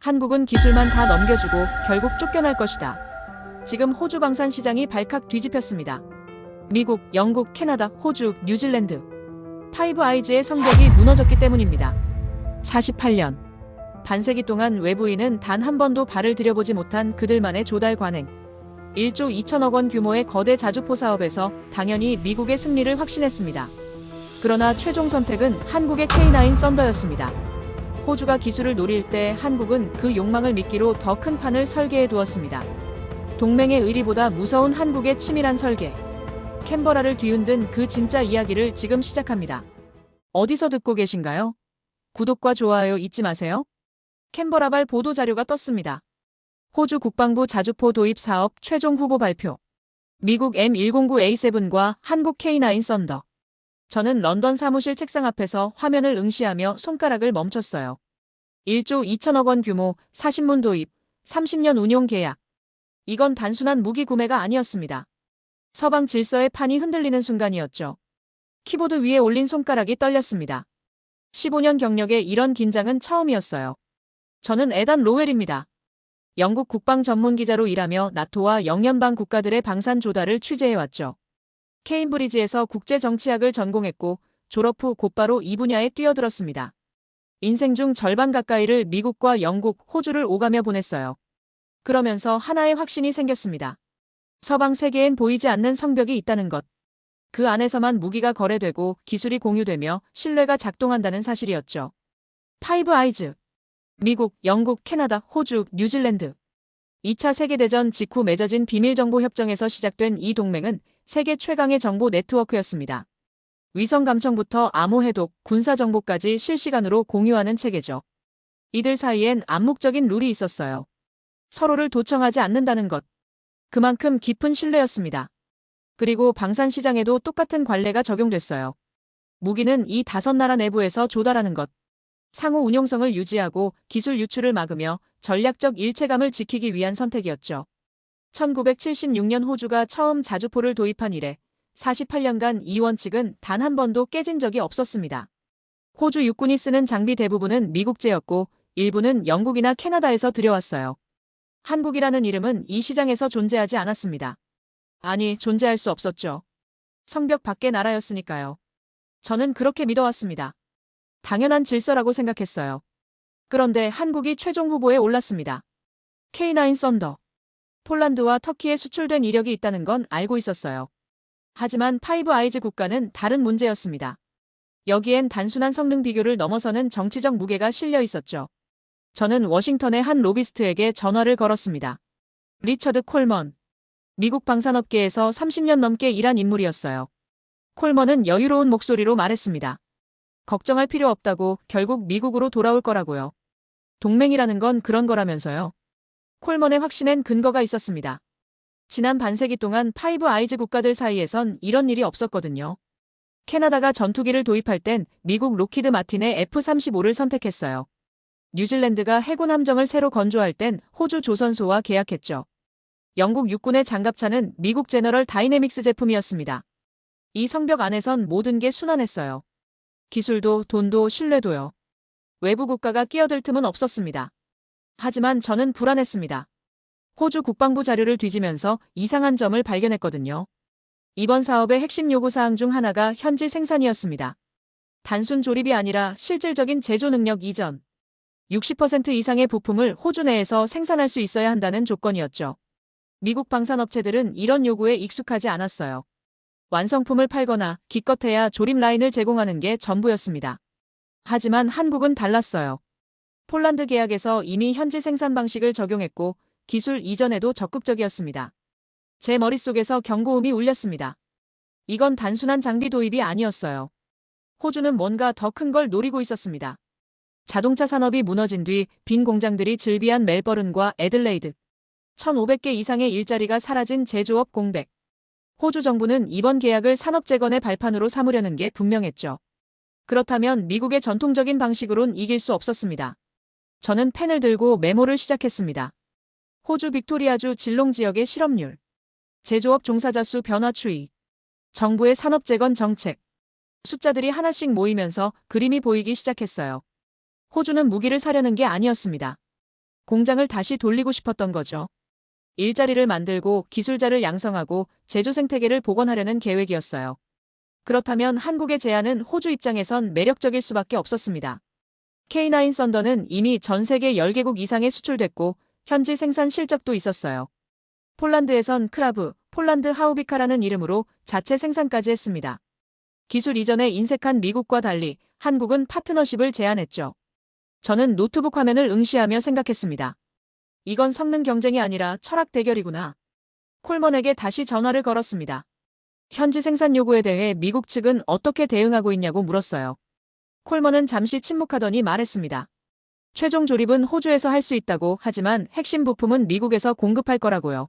한국은 기술만 다 넘겨주고 결국 쫓겨날 것이다. 지금 호주 방산 시장이 발칵 뒤집혔습니다. 미국, 영국, 캐나다, 호주, 뉴질랜드. 파이브 아이즈의 성적이 무너졌기 때문입니다. 48년. 반세기 동안 외부인은 단 한 번도 발을 들여보지 못한 그들만의 조달 관행. 1조 2천억 원 규모의 거대 자주포 사업에서 당연히 미국의 승리를 확신했습니다. 그러나 최종 선택은 한국의 K9 썬더였습니다. 호주가 기술을 노릴 때 한국은 그 욕망을 미끼로 더 큰 판을 설계해 두었습니다. 동맹의 의리보다 무서운 한국의 치밀한 설계. 캔버라를 뒤흔든 그 진짜 이야기를 지금 시작합니다. 어디서 듣고 계신가요? 구독과 좋아요 잊지 마세요. 캔버라발 보도자료가 떴습니다. 호주 국방부 자주포 도입 사업 최종 후보 발표. 미국 M109A7과 한국 K9 썬더. 저는 런던 사무실 책상 앞에서 화면을 응시하며 손가락을 멈췄어요. 1조 2천억 원 규모, 40문 도입, 30년 운용 계약. 이건 단순한 무기 구매가 아니었습니다. 서방 질서의 판이 흔들리는 순간이었죠. 키보드 위에 올린 손가락이 떨렸습니다. 15년 경력에 이런 긴장은 처음이었어요. 저는 에단 로웰입니다. 영국 국방 전문 기자로 일하며 나토와 영연방 국가들의 방산 조달을 취재해왔죠. 케임브리지에서 국제정치학을 전공했고 졸업 후 곧바로 이 분야에 뛰어들었습니다. 인생 중 절반 가까이를 미국과 영국, 호주를 오가며 보냈어요. 그러면서 하나의 확신이 생겼습니다. 서방 세계엔 보이지 않는 성벽이 있다는 것. 그 안에서만 무기가 거래되고 기술이 공유되며 신뢰가 작동한다는 사실이었죠. 파이브 아이즈. 미국, 영국, 캐나다, 호주, 뉴질랜드. 2차 세계대전 직후 맺어진 비밀정보협정에서 시작된 이 동맹은 세계 최강의 정보 네트워크였습니다. 위성 감청부터 암호 해독, 군사 정보까지 실시간으로 공유하는 체계죠. 이들 사이엔 암묵적인 룰이 있었어요. 서로를 도청하지 않는다는 것. 그만큼 깊은 신뢰였습니다. 그리고 방산 시장에도 똑같은 관례가 적용됐어요. 무기는 이 5나라 내부에서 조달하는 것. 상호 운용성을 유지하고 기술 유출을 막으며 전략적 일체감을 지키기 위한 선택이었죠. 1976년 호주가 처음 자주포를 도입한 이래 48년간 이 원칙은 단 한 번도 깨진 적이 없었습니다. 호주 육군이 쓰는 장비 대부분은 미국제였고 일부는 영국이나 캐나다에서 들여왔어요. 한국이라는 이름은 이 시장에서 존재하지 않았습니다. 아니, 존재할 수 없었죠. 성벽 밖의 나라였으니까요. 저는 그렇게 믿어왔습니다. 당연한 질서라고 생각했어요. 그런데 한국이 최종 후보에 올랐습니다. K9 썬더. 폴란드와 터키에 수출된 이력이 있다는 건 알고 있었어요. 하지만 파이브 아이즈 국가는 다른 문제였습니다. 여기엔 단순한 성능 비교를 넘어서는 정치적 무게가 실려 있었죠. 저는 워싱턴의 한 로비스트에게 전화를 걸었습니다. 리처드 콜먼. 미국 방산업계에서 30년 넘게 일한 인물이었어요. 콜먼은 여유로운 목소리로 말했습니다. 걱정할 필요 없다고, 결국 미국으로 돌아올 거라고요. 동맹이라는 건 그런 거라면서요. 콜먼의 확신엔 근거가 있었습니다. 지난 반세기 동안 파이브 아이즈 국가들 사이에선 이런 일이 없었거든요. 캐나다가 전투기를 도입할 땐 미국 로키드 마틴의 F-35를 선택했어요. 뉴질랜드가 해군 함정을 새로 건조할 땐 호주 조선소와 계약했죠. 영국 육군의 장갑차는 미국 제너럴 다이내믹스 제품이었습니다. 이 성벽 안에선 모든 게 순환했어요. 기술도, 돈도, 신뢰도요. 외부 국가가 끼어들 틈은 없었습니다. 하지만 저는 불안했습니다. 호주 국방부 자료를 뒤지면서 이상한 점을 발견했거든요. 이번 사업의 핵심 요구사항 중 하나가 현지 생산이었습니다. 단순 조립이 아니라 실질적인 제조 능력 이전. 60% 이상의 부품을 호주 내에서 생산할 수 있어야 한다는 조건이었죠. 미국 방산업체들은 이런 요구에 익숙하지 않았어요. 완성품을 팔거나 기껏해야 조립 라인을 제공하는 게 전부였습니다. 하지만 한국은 달랐어요. 폴란드 계약에서 이미 현지 생산 방식을 적용했고 기술 이전에도 적극적이었습니다. 제 머릿속에서 경고음이 울렸습니다. 이건 단순한 장비 도입이 아니었어요. 호주는 뭔가 더 큰 걸 노리고 있었습니다. 자동차 산업이 무너진 뒤 빈 공장들이 즐비한 멜버른과 애들레이드. 1,500개 이상의 일자리가 사라진 제조업 공백. 호주 정부는 이번 계약을 산업 재건의 발판으로 삼으려는 게 분명했죠. 그렇다면 미국의 전통적인 방식으론 이길 수 없었습니다. 저는 펜을 들고 메모를 시작했습니다. 호주 빅토리아주 질롱 지역의 실업률. 제조업 종사자 수 변화 추이. 정부의 산업 재건 정책. 숫자들이 하나씩 모이면서 그림이 보이기 시작했어요. 호주는 무기를 사려는 게 아니었습니다. 공장을 다시 돌리고 싶었던 거죠. 일자리를 만들고 기술자를 양성하고 제조 생태계를 복원하려는 계획이었어요. 그렇다면 한국의 제안은 호주 입장에선 매력적일 수밖에 없었습니다. K9 썬더는 이미 전 세계 10개국 이상에 수출됐고 현지 생산 실적도 있었어요. 폴란드에선 크라브, 폴란드 하우비카라는 이름으로 자체 생산까지 했습니다. 기술 이전에 인색한 미국과 달리 한국은 파트너십을 제안했죠. 저는 노트북 화면을 응시하며 생각했습니다. 이건 성능 경쟁이 아니라 철학 대결이구나. 콜먼에게 다시 전화를 걸었습니다. 현지 생산 요구에 대해 미국 측은 어떻게 대응하고 있냐고 물었어요. 콜먼은 잠시 침묵하더니 말했습니다. 최종 조립은 호주에서 할 수 있다고 하지만 핵심 부품은 미국에서 공급할 거라고요.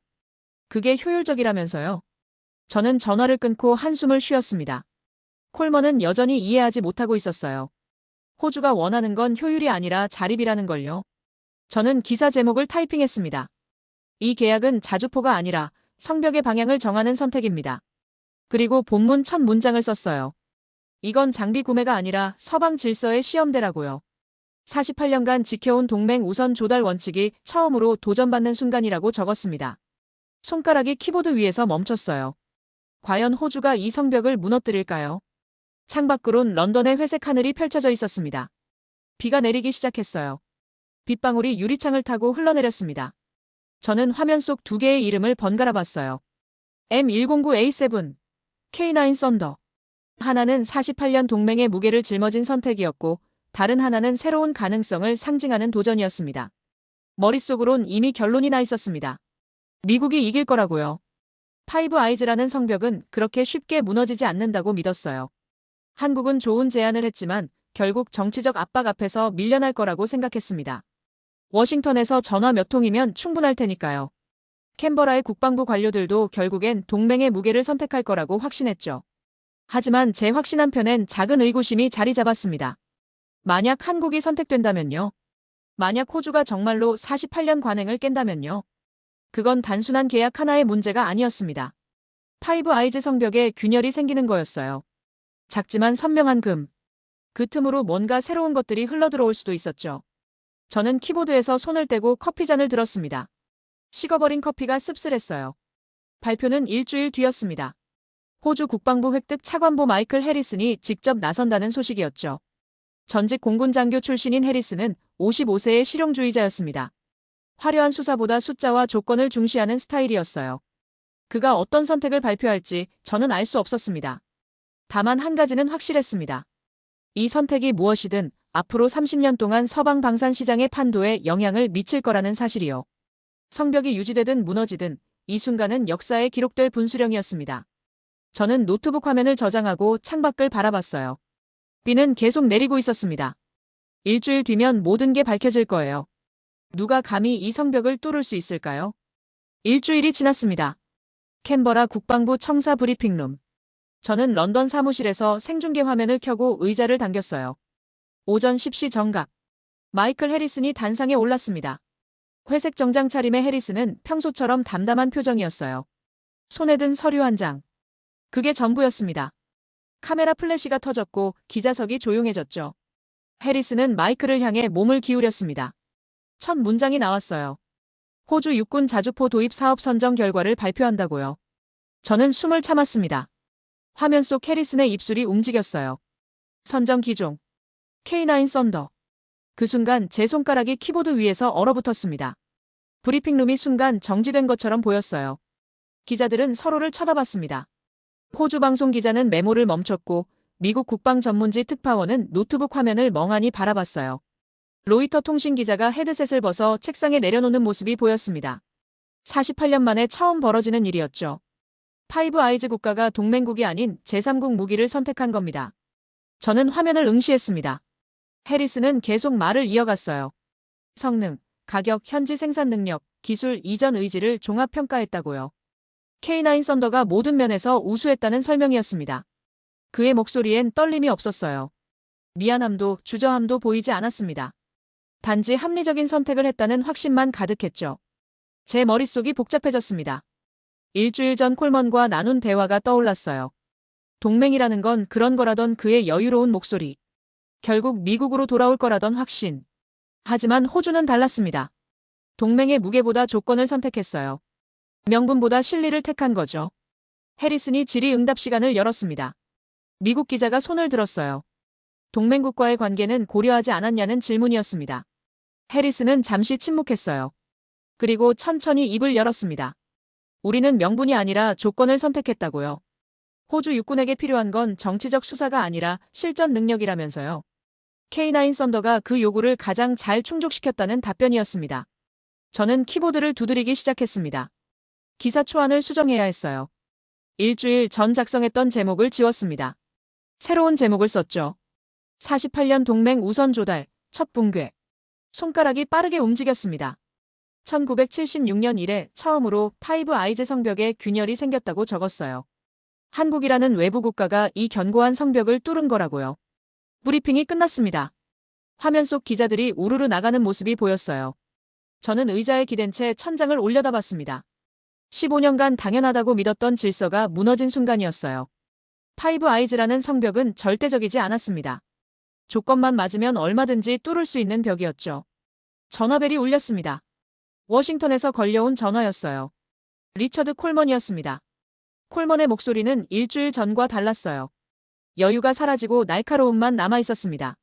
그게 효율적이라면서요. 저는 전화를 끊고 한숨을 쉬었습니다. 콜먼은 여전히 이해하지 못하고 있었어요. 호주가 원하는 건 효율이 아니라 자립이라는 걸요. 저는 기사 제목을 타이핑했습니다. 이 계약은 자주포가 아니라 성벽의 방향을 정하는 선택입니다. 그리고 본문 첫 문장을 썼어요. 이건 장비 구매가 아니라 서방 질서의 시험대라고요. 48년간 지켜온 동맹 우선 조달 원칙이 처음으로 도전받는 순간이라고 적었습니다. 손가락이 키보드 위에서 멈췄어요. 과연 호주가 이 성벽을 무너뜨릴까요? 창밖으론 런던의 회색 하늘이 펼쳐져 있었습니다. 비가 내리기 시작했어요. 빗방울이 유리창을 타고 흘러내렸습니다. 저는 화면 속 두 개의 이름을 번갈아 봤어요. M109A7, K9 썬더. 하나는 48년 동맹의 무게를 짊어진 선택이었고 다른 하나는 새로운 가능성을 상징하는 도전이었습니다. 머릿속으론 이미 결론이 나 있었습니다. 미국이 이길 거라고요. 파이브 아이즈라는 성벽은 그렇게 쉽게 무너지지 않는다고 믿었어요. 한국은 좋은 제안을 했지만 결국 정치적 압박 앞에서 밀려날 거라고 생각했습니다. 워싱턴에서 전화 몇 통이면 충분할 테니까요. 캔버라의 국방부 관료들도 결국엔 동맹의 무게를 선택할 거라고 확신했죠. 하지만 제 확신한 편엔 작은 의구심이 자리 잡았습니다. 만약 한국이 선택된다면요? 만약 호주가 정말로 48년 관행을 깬다면요? 그건 단순한 계약 하나의 문제가 아니었습니다. 파이브 아이즈 성벽에 균열이 생기는 거였어요. 작지만 선명한 금. 그 틈으로 뭔가 새로운 것들이 흘러들어올 수도 있었죠. 저는 키보드에서 손을 떼고 커피잔을 들었습니다. 식어버린 커피가 씁쓸했어요. 발표는 일주일 뒤였습니다. 호주 국방부 획득 차관보 마이클 해리슨이 직접 나선다는 소식이었죠. 전직 공군 장교 출신인 해리슨은 55세의 실용주의자였습니다. 화려한 수사보다 숫자와 조건을 중시하는 스타일이었어요. 그가 어떤 선택을 발표할지 저는 알 수 없었습니다. 다만 한 가지는 확실했습니다. 이 선택이 무엇이든 앞으로 30년 동안 서방 방산 시장의 판도에 영향을 미칠 거라는 사실이요. 성벽이 유지되든 무너지든 이 순간은 역사에 기록될 분수령이었습니다. 저는 노트북 화면을 저장하고 창밖을 바라봤어요. 비는 계속 내리고 있었습니다. 일주일 뒤면 모든 게 밝혀질 거예요. 누가 감히 이 성벽을 뚫을 수 있을까요? 일주일이 지났습니다. 캔버라 국방부 청사 브리핑룸. 저는 런던 사무실에서 생중계 화면을 켜고 의자를 당겼어요. 오전 10시 정각. 마이클 해리슨이 단상에 올랐습니다. 회색 정장 차림의 해리슨은 평소처럼 담담한 표정이었어요. 손에 든 서류 한 장. 그게 전부였습니다. 카메라 플래시가 터졌고 기자석이 조용해졌죠. 해리슨은 마이클을 향해 몸을 기울였습니다. 첫 문장이 나왔어요. 호주 육군 자주포 도입 사업 선정 결과를 발표한다고요. 저는 숨을 참았습니다. 화면 속 해리슨의 입술이 움직였어요. 선정 기종. K9 썬더. 그 순간 제 손가락이 키보드 위에서 얼어붙었습니다. 브리핑룸이 순간 정지된 것처럼 보였어요. 기자들은 서로를 쳐다봤습니다. 호주 방송 기자는 메모를 멈췄고 미국 국방 전문지 특파원은 노트북 화면을 멍하니 바라봤어요. 로이터 통신 기자가 헤드셋을 벗어 책상에 내려놓는 모습이 보였습니다. 48년 만에 처음 벌어지는 일이었죠. 파이브 아이즈 국가가 동맹국이 아닌 제3국 무기를 선택한 겁니다. 저는 화면을 응시했습니다. 해리슨은 계속 말을 이어갔어요. 성능, 가격, 현지 생산 능력, 기술 이전 의지를 종합평가했다고요. K9 썬더가 모든 면에서 우수했다는 설명이었습니다. 그의 목소리엔 떨림이 없었어요. 미안함도 주저함도 보이지 않았습니다. 단지 합리적인 선택을 했다는 확신만 가득했죠. 제 머릿속이 복잡해졌습니다. 일주일 전 콜먼과 나눈 대화가 떠올랐어요. 동맹이라는 건 그런 거라던 그의 여유로운 목소리. 결국 미국으로 돌아올 거라던 확신. 하지만 호주는 달랐습니다. 동맹의 무게보다 조건을 선택했어요. 명분보다 실리를 택한 거죠. 해리슨이 질의응답 시간을 열었습니다. 미국 기자가 손을 들었어요. 동맹국과의 관계는 고려하지 않았냐는 질문이었습니다. 해리슨은 잠시 침묵했어요. 그리고 천천히 입을 열었습니다. 우리는 명분이 아니라 조건을 선택했다고요. 호주 육군에게 필요한 건 정치적 수사가 아니라 실전 능력이라면서요. K9 썬더가 그 요구를 가장 잘 충족시켰다는 답변이었습니다. 저는 키보드를 두드리기 시작했습니다. 기사 초안을 수정해야 했어요. 일주일 전 작성했던 제목을 지웠습니다. 새로운 제목을 썼죠. 48년 동맹 우선 조달, 첫 붕괴. 손가락이 빠르게 움직였습니다. 1976년 이래 처음으로 파이브 아이즈 성벽에 균열이 생겼다고 적었어요. 한국이라는 외부 국가가 이 견고한 성벽을 뚫은 거라고요. 브리핑이 끝났습니다. 화면 속 기자들이 우르르 나가는 모습이 보였어요. 저는 의자에 기댄 채 천장을 올려다봤습니다. 15년간 당연하다고 믿었던 질서가 무너진 순간이었어요. 파이브 아이즈라는 성벽은 절대적이지 않았습니다. 조건만 맞으면 얼마든지 뚫을 수 있는 벽이었죠. 전화벨이 울렸습니다. 워싱턴에서 걸려온 전화였어요. 리처드 콜먼이었습니다. 콜먼의 목소리는 일주일 전과 달랐어요. 여유가 사라지고 날카로움만 남아있었습니다.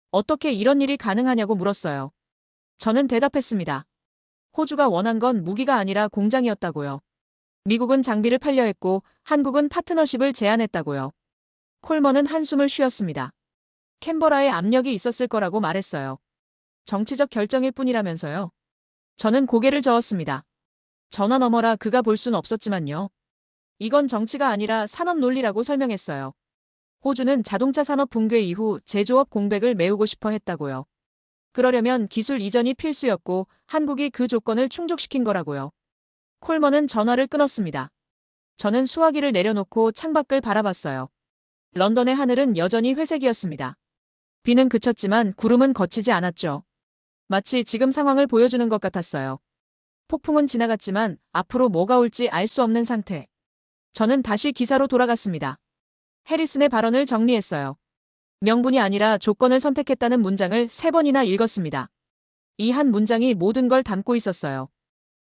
어떻게 이런 일이 가능하냐고 물었어요. 저는 대답했습니다. 호주가 원한 건 무기가 아니라 공장이었다고요. 미국은 장비를 팔려 했고 한국은 파트너십을 제안했다고요. 콜먼은 한숨을 쉬었습니다. 캔버라에 압력이 있었을 거라고 말했어요. 정치적 결정일 뿐이라면서요. 저는 고개를 저었습니다. 전화 너머라 그가 볼 순 없었지만요. 이건 정치가 아니라 산업 논리라고 설명했어요. 호주는 자동차 산업 붕괴 이후 제조업 공백을 메우고 싶어 했다고요. 그러려면 기술 이전이 필수였고 한국이 그 조건을 충족시킨 거라고요. 콜먼은 전화를 끊었습니다. 저는 수화기를 내려놓고 창밖을 바라봤어요. 런던의 하늘은 여전히 회색이었습니다. 비는 그쳤지만 구름은 걷히지 않았죠. 마치 지금 상황을 보여주는 것 같았어요. 폭풍은 지나갔지만 앞으로 뭐가 올지 알 수 없는 상태. 저는 다시 기사로 돌아갔습니다. 해리슨의 발언을 정리했어요. 명분이 아니라 조건을 선택했다는 문장을 3번이나 읽었습니다. 이 한 문장이 모든 걸 담고 있었어요.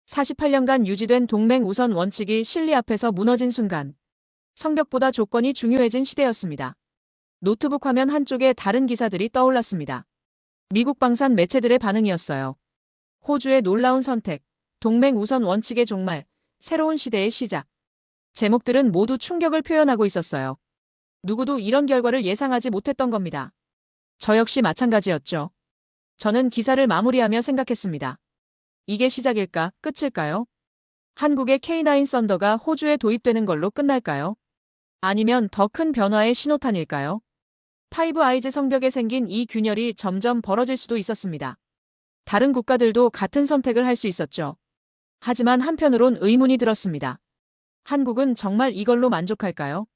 48년간 유지된 동맹 우선 원칙이 실리 앞에서 무너진 순간, 성벽보다 조건이 중요해진 시대였습니다. 노트북 화면 한쪽에 다른 기사들이 떠올랐습니다. 미국 방산 매체들의 반응이었어요. 호주의 놀라운 선택, 동맹 우선 원칙의 종말, 새로운 시대의 시작. 제목들은 모두 충격을 표현하고 있었어요. 누구도 이런 결과를 예상하지 못했던 겁니다. 저 역시 마찬가지였죠. 저는 기사를 마무리하며 생각했습니다. 이게 시작일까, 끝일까요? 한국의 K9 썬더가 호주에 도입되는 걸로 끝날까요? 아니면 더 큰 변화의 신호탄일까요? 파이브 아이즈 성벽에 생긴 이 균열이 점점 벌어질 수도 있었습니다. 다른 국가들도 같은 선택을 할 수 있었죠. 하지만 한편으론 의문이 들었습니다. 한국은 정말 이걸로 만족할까요?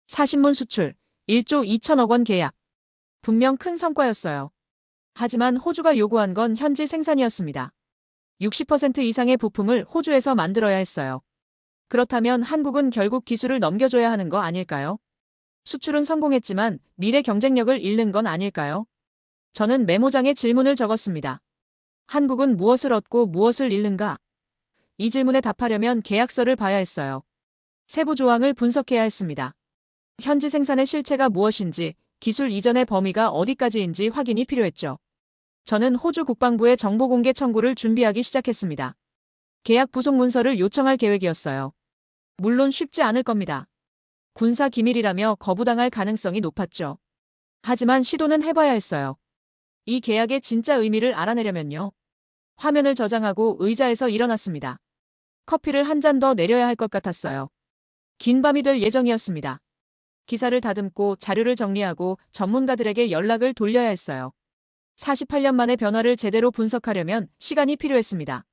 사신문 수출, 1조 2천억 원 계약. 분명 큰 성과였어요. 하지만 호주가 요구한 건 현지 생산이었습니다. 60% 이상의 부품을 호주에서 만들어야 했어요. 그렇다면 한국은 결국 기술을 넘겨줘야 하는 거 아닐까요? 수출은 성공했지만 미래 경쟁력을 잃는 건 아닐까요? 저는 메모장에 질문을 적었습니다. 한국은 무엇을 얻고 무엇을 잃는가? 이 질문에 답하려면 계약서를 봐야 했어요. 세부 조항을 분석해야 했습니다. 현지 생산의 실체가 무엇인지, 기술 이전의 범위가 어디까지인지 확인이 필요했죠. 저는 호주 국방부에 정보 공개 청구를 준비하기 시작했습니다. 계약 부속 문서를 요청할 계획이었어요. 물론 쉽지 않을 겁니다. 군사 기밀이라며 거부당할 가능성이 높았죠. 하지만 시도는 해봐야 했어요. 이 계약의 진짜 의미를 알아내려면요. 화면을 저장하고 의자에서 일어났습니다. 커피를 한 잔 더 내려야 할 것 같았어요. 긴 밤이 될 예정이었습니다. 기사를 다듬고 자료를 정리하고 전문가들에게 연락을 돌려야 했어요. 48년 만의 변화를 제대로 분석하려면 시간이 필요했습니다.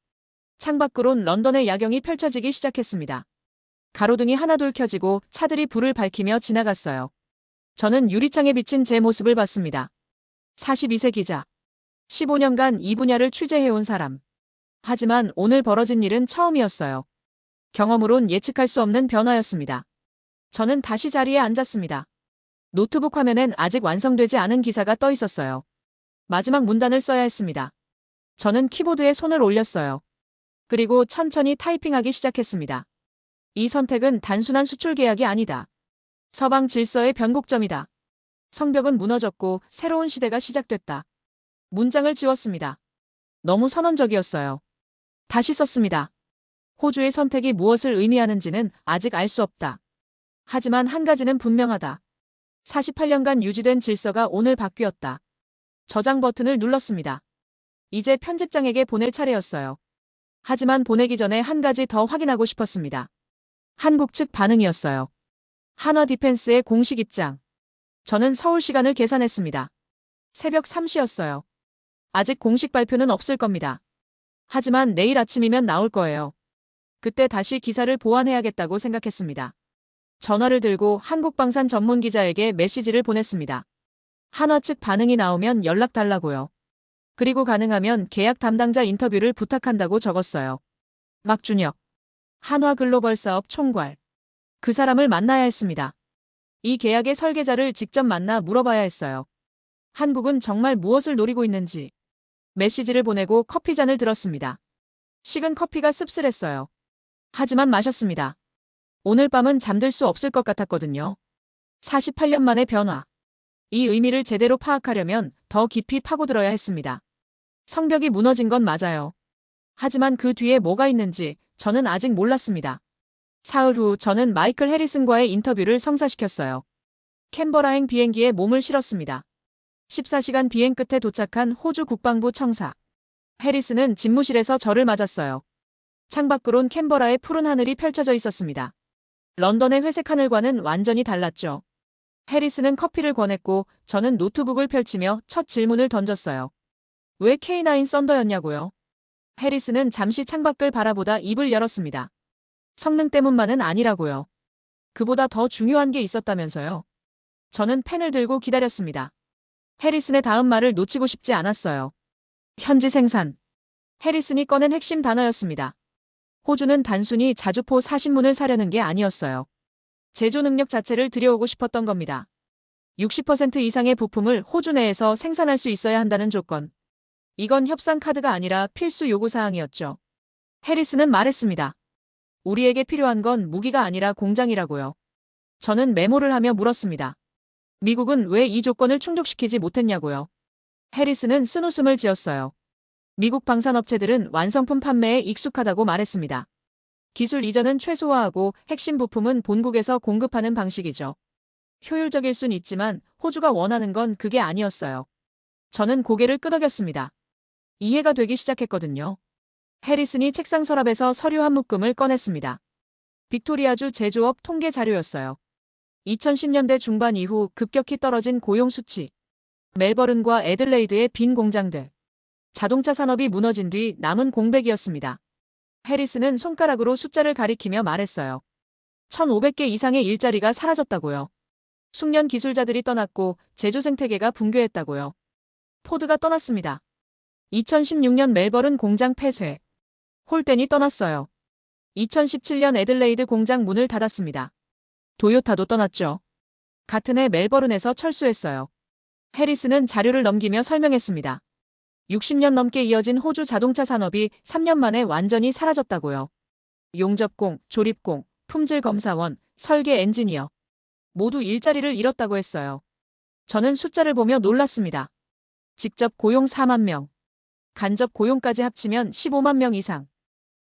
창밖으론 런던의 야경이 펼쳐지기 시작했습니다. 가로등이 하나둘 켜지고 차들이 불을 밝히며 지나갔어요. 저는 유리창에 비친 제 모습을 봤습니다. 42세 기자. 15년간 이 분야를 취재해온 사람. 하지만 오늘 벌어진 일은 처음이었어요. 경험으론 예측할 수 없는 변화였습니다. 저는 다시 자리에 앉았습니다. 노트북 화면엔 아직 완성되지 않은 기사가 떠 있었어요. 마지막 문단을 써야 했습니다. 저는 키보드에 손을 올렸어요. 그리고 천천히 타이핑하기 시작했습니다. 이 선택은 단순한 수출 계약이 아니다. 서방 질서의 변곡점이다. 성벽은 무너졌고 새로운 시대가 시작됐다. 문장을 지웠습니다. 너무 선언적이었어요. 다시 썼습니다. 호주의 선택이 무엇을 의미하는지는 아직 알 수 없다. 하지만 한 가지는 분명하다. 48년간 유지된 질서가 오늘 바뀌었다. 저장 버튼을 눌렀습니다. 이제 편집장에게 보낼 차례였어요. 하지만 보내기 전에 한 가지 더 확인하고 싶었습니다. 한국 측 반응이었어요. 한화 디펜스의 공식 입장. 저는 서울 시간을 계산했습니다. 새벽 3시였어요. 아직 공식 발표는 없을 겁니다. 하지만 내일 아침이면 나올 거예요. 그때 다시 기사를 보완해야겠다고 생각했습니다. 전화를 들고 한국방산 전문 기자에게 메시지를 보냈습니다. 한화 측 반응이 나오면 연락 달라고요. 그리고 가능하면 계약 담당자 인터뷰를 부탁한다고 적었어요. 막준혁. 한화 글로벌 사업 총괄. 그 사람을 만나야 했습니다. 이 계약의 설계자를 직접 만나 물어봐야 했어요. 한국은 정말 무엇을 노리고 있는지. 메시지를 보내고 커피잔을 들었습니다. 식은 커피가 씁쓸했어요. 하지만 마셨습니다. 오늘 밤은 잠들 수 없을 것 같았거든요. 48년 만의 변화. 이 의미를 제대로 파악하려면 더 깊이 파고들어야 했습니다. 성벽이 무너진 건 맞아요. 하지만 그 뒤에 뭐가 있는지 저는 아직 몰랐습니다. 사흘 후 저는 마이클 해리슨과의 인터뷰를 성사시켰어요. 캔버라행 비행기에 몸을 실었습니다. 14시간 비행 끝에 도착한 호주 국방부 청사. 해리슨은 집무실에서 저를 맞았어요. 창밖으론 캔버라의 푸른 하늘이 펼쳐져 있었습니다. 런던의 회색 하늘과는 완전히 달랐죠. 해리슨은 커피를 권했고 저는 노트북을 펼치며 첫 질문을 던졌어요. 왜 K9 썬더였냐고요? 해리슨은 잠시 창밖을 바라보다 입을 열었습니다. 성능 때문만은 아니라고요. 그보다 더 중요한 게 있었다면서요. 저는 펜을 들고 기다렸습니다. 해리슨의 다음 말을 놓치고 싶지 않았어요. 현지 생산. 해리슨이 꺼낸 핵심 단어였습니다. 호주는 단순히 자주포 40문을 사려는 게 아니었어요. 제조 능력 자체를 들여오고 싶었던 겁니다. 60% 이상의 부품을 호주 내에서 생산할 수 있어야 한다는 조건. 이건 협상 카드가 아니라 필수 요구사항이었죠. 해리슨은 말했습니다. 우리에게 필요한 건 무기가 아니라 공장이라고요. 저는 메모를 하며 물었습니다. 미국은 왜 이 조건을 충족시키지 못했냐고요. 해리슨은 쓴웃음을 지었어요. 미국 방산업체들은 완성품 판매에 익숙하다고 말했습니다. 기술 이전은 최소화하고 핵심 부품은 본국에서 공급하는 방식이죠. 효율적일 순 있지만 호주가 원하는 건 그게 아니었어요. 저는 고개를 끄덕였습니다. 이해가 되기 시작했거든요. 해리슨이 책상 서랍에서 서류 한 묶음을 꺼냈습니다. 빅토리아주 제조업 통계 자료였어요. 2010년대 중반 이후 급격히 떨어진 고용 수치. 멜버른과 애들레이드의 빈 공장들. 자동차 산업이 무너진 뒤 남은 공백이었습니다. 해리슨은 손가락으로 숫자를 가리키며 말했어요. 1,500개 이상의 일자리가 사라졌다고요. 숙련 기술자들이 떠났고 제조 생태계가 붕괴했다고요. 포드가 떠났습니다. 2016년 멜버른 공장 폐쇄. 홀덴이 떠났어요. 2017년 애들레이드 공장 문을 닫았습니다. 도요타도 떠났죠. 같은 해 멜버른에서 철수했어요. 해리슨은 자료를 넘기며 설명했습니다. 60년 넘게 이어진 호주 자동차 산업이 3년 만에 완전히 사라졌다고요. 용접공, 조립공, 품질 검사원, 설계 엔지니어. 모두 일자리를 잃었다고 했어요. 저는 숫자를 보며 놀랐습니다. 직접 고용 4만 명. 간접 고용까지 합치면 15만 명 이상.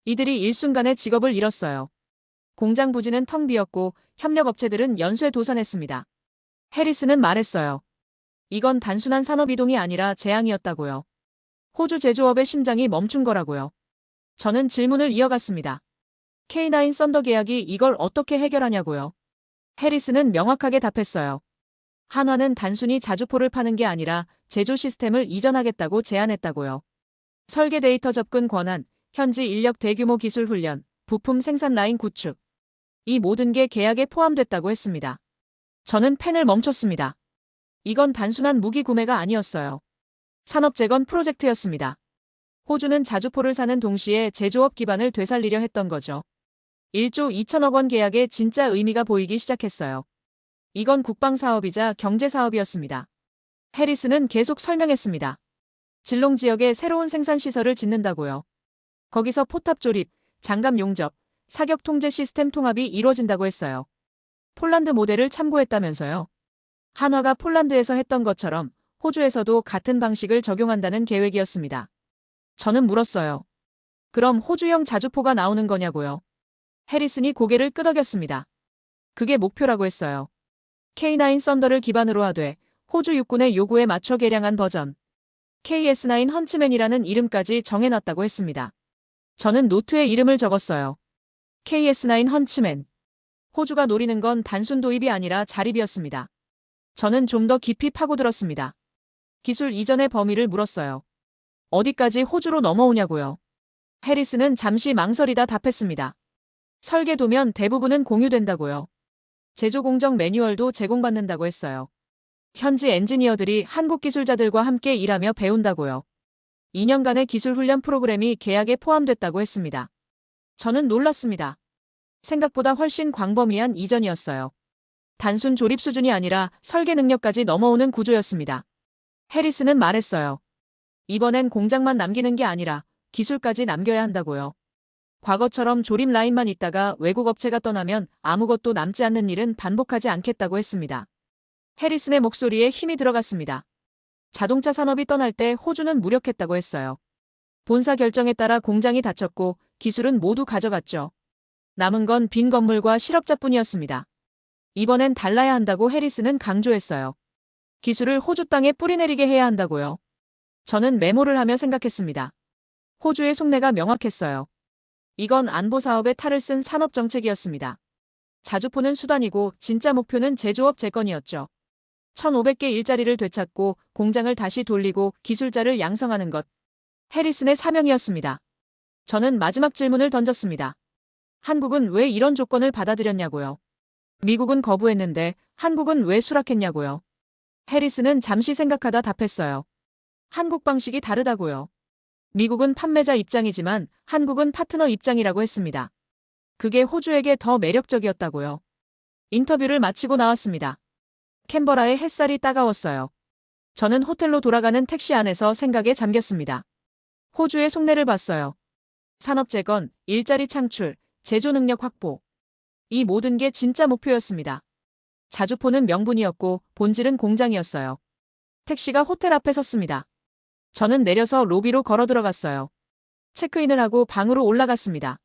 이들이 일순간에 직업을 잃었어요. 공장 부지는 텅 비었고 협력업체들은 연쇄도산했습니다. 해리슨은 말했어요. 이건 단순한 산업이동이 아니라 재앙이었다고요. 호주 제조업의 심장이 멈춘 거라고요. 저는 질문을 이어갔습니다. K9 썬더 계약이 이걸 어떻게 해결하냐고요. 해리슨은 명확하게 답했어요. 한화는 단순히 자주포를 파는 게 아니라 제조 시스템을 이전하겠다고 제안했다고요. 설계 데이터 접근 권한, 현지 인력 대규모 기술 훈련, 부품 생산 라인 구축. 이 모든 게 계약에 포함됐다고 했습니다. 저는 펜을 멈췄습니다. 이건 단순한 무기 구매가 아니었어요. 산업 재건 프로젝트였습니다. 호주는 자주포를 사는 동시에 제조업 기반을 되살리려 했던 거죠. 1조 2천억 원 계약에 진짜 의미가 보이기 시작했어요. 이건 국방 사업이자 경제 사업이었습니다. 해리슨은 계속 설명했습니다. 질롱 지역에 새로운 생산시설을 짓는다고요. 거기서 포탑 조립, 장갑 용접, 사격 통제 시스템 통합이 이루어진다고 했어요. 폴란드 모델을 참고했다면서요. 한화가 폴란드에서 했던 것처럼 호주에서도 같은 방식을 적용한다는 계획이었습니다. 저는 물었어요. 그럼 호주형 자주포가 나오는 거냐고요. 해리슨이 고개를 끄덕였습니다. 그게 목표라고 했어요. K9 썬더를 기반으로 하되 호주 육군의 요구에 맞춰 개량한 버전 KS9 헌츠맨이라는 이름까지 정해놨다고 했습니다. 저는 노트에 이름을 적었어요. KS9 헌츠맨. 호주가 노리는 건 단순 도입이 아니라 자립이었습니다. 저는 좀 더 깊이 파고들었습니다. 기술 이전의 범위를 물었어요. 어디까지 호주로 넘어오냐고요. 해리스는 잠시 망설이다 답했습니다. 설계도면 대부분은 공유된다고요. 제조 공정 매뉴얼도 제공받는다고 했어요. 현지 엔지니어들이 한국 기술자들과 함께 일하며 배운다고요. 2년간의 기술 훈련 프로그램이 계약에 포함됐다고 했습니다. 저는 놀랐습니다. 생각보다 훨씬 광범위한 이전이었어요. 단순 조립 수준이 아니라 설계 능력까지 넘어오는 구조였습니다. 해리스는 말했어요. 이번엔 공장만 남기는 게 아니라 기술까지 남겨야 한다고요. 과거처럼 조립 라인만 있다가 외국 업체가 떠나면 아무것도 남지 않는 일은 반복하지 않겠다고 했습니다. 해리슨의 목소리에 힘이 들어갔습니다. 자동차 산업이 떠날 때 호주는 무력했다고 했어요. 본사 결정에 따라 공장이 닫혔고 기술은 모두 가져갔죠. 남은 건 빈 건물과 실업자뿐이었습니다. 이번엔 달라야 한다고 해리슨은 강조했어요. 기술을 호주 땅에 뿌리내리게 해야 한다고요. 저는 메모를 하며 생각했습니다. 호주의 속내가 명확했어요. 이건 안보 사업에 탈을 쓴 산업 정책이었습니다. 자주포는 수단이고 진짜 목표는 제조업 재건이었죠. 1,500개 일자리를 되찾고 공장을 다시 돌리고 기술자를 양성하는 것. 해리슨의 사명이었습니다. 저는 마지막 질문을 던졌습니다. 한국은 왜 이런 조건을 받아들였냐고요. 미국은 거부했는데 한국은 왜 수락했냐고요. 해리슨은 잠시 생각하다 답했어요. 한국 방식이 다르다고요. 미국은 판매자 입장이지만 한국은 파트너 입장이라고 했습니다. 그게 호주에게 더 매력적이었다고요. 인터뷰를 마치고 나왔습니다. 캔버라의 햇살이 따가웠어요. 저는 호텔로 돌아가는 택시 안에서 생각에 잠겼습니다. 호주의 속내를 봤어요. 산업 재건, 일자리 창출, 제조 능력 확보. 이 모든 게 진짜 목표였습니다. 자주포는 명분이었고 본질은 공장이었어요. 택시가 호텔 앞에 섰습니다. 저는 내려서 로비로 걸어 들어갔어요. 체크인을 하고 방으로 올라갔습니다.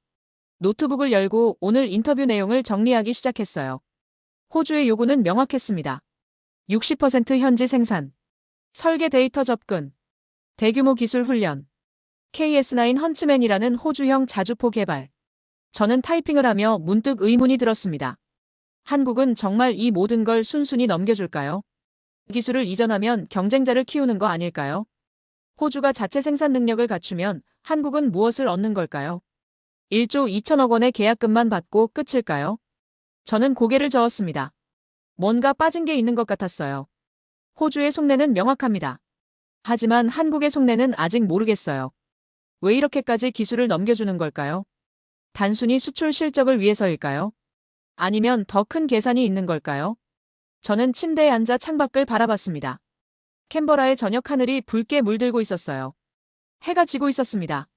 노트북을 열고 오늘 인터뷰 내용을 정리하기 시작했어요. 호주의 요구는 명확했습니다. 60% 현지 생산, 설계 데이터 접근, 대규모 기술 훈련, KS9 헌츠맨이라는 호주형 자주포 개발. 저는 타이핑을 하며 문득 의문이 들었습니다. 한국은 정말 이 모든 걸 순순히 넘겨줄까요? 기술을 이전하면 경쟁자를 키우는 거 아닐까요? 호주가 자체 생산 능력을 갖추면 한국은 무엇을 얻는 걸까요? 1조 2천억 원의 계약금만 받고 끝일까요? 저는 고개를 저었습니다. 뭔가 빠진 게 있는 것 같았어요. 호주의 속내는 명확합니다. 하지만 한국의 속내는 아직 모르겠어요. 왜 이렇게까지 기술을 넘겨주는 걸까요? 단순히 수출 실적을 위해서일까요? 아니면 더 큰 계산이 있는 걸까요? 저는 침대에 앉아 창밖을 바라봤습니다. 캔버라의 저녁 하늘이 붉게 물들고 있었어요. 해가 지고 있었습니다.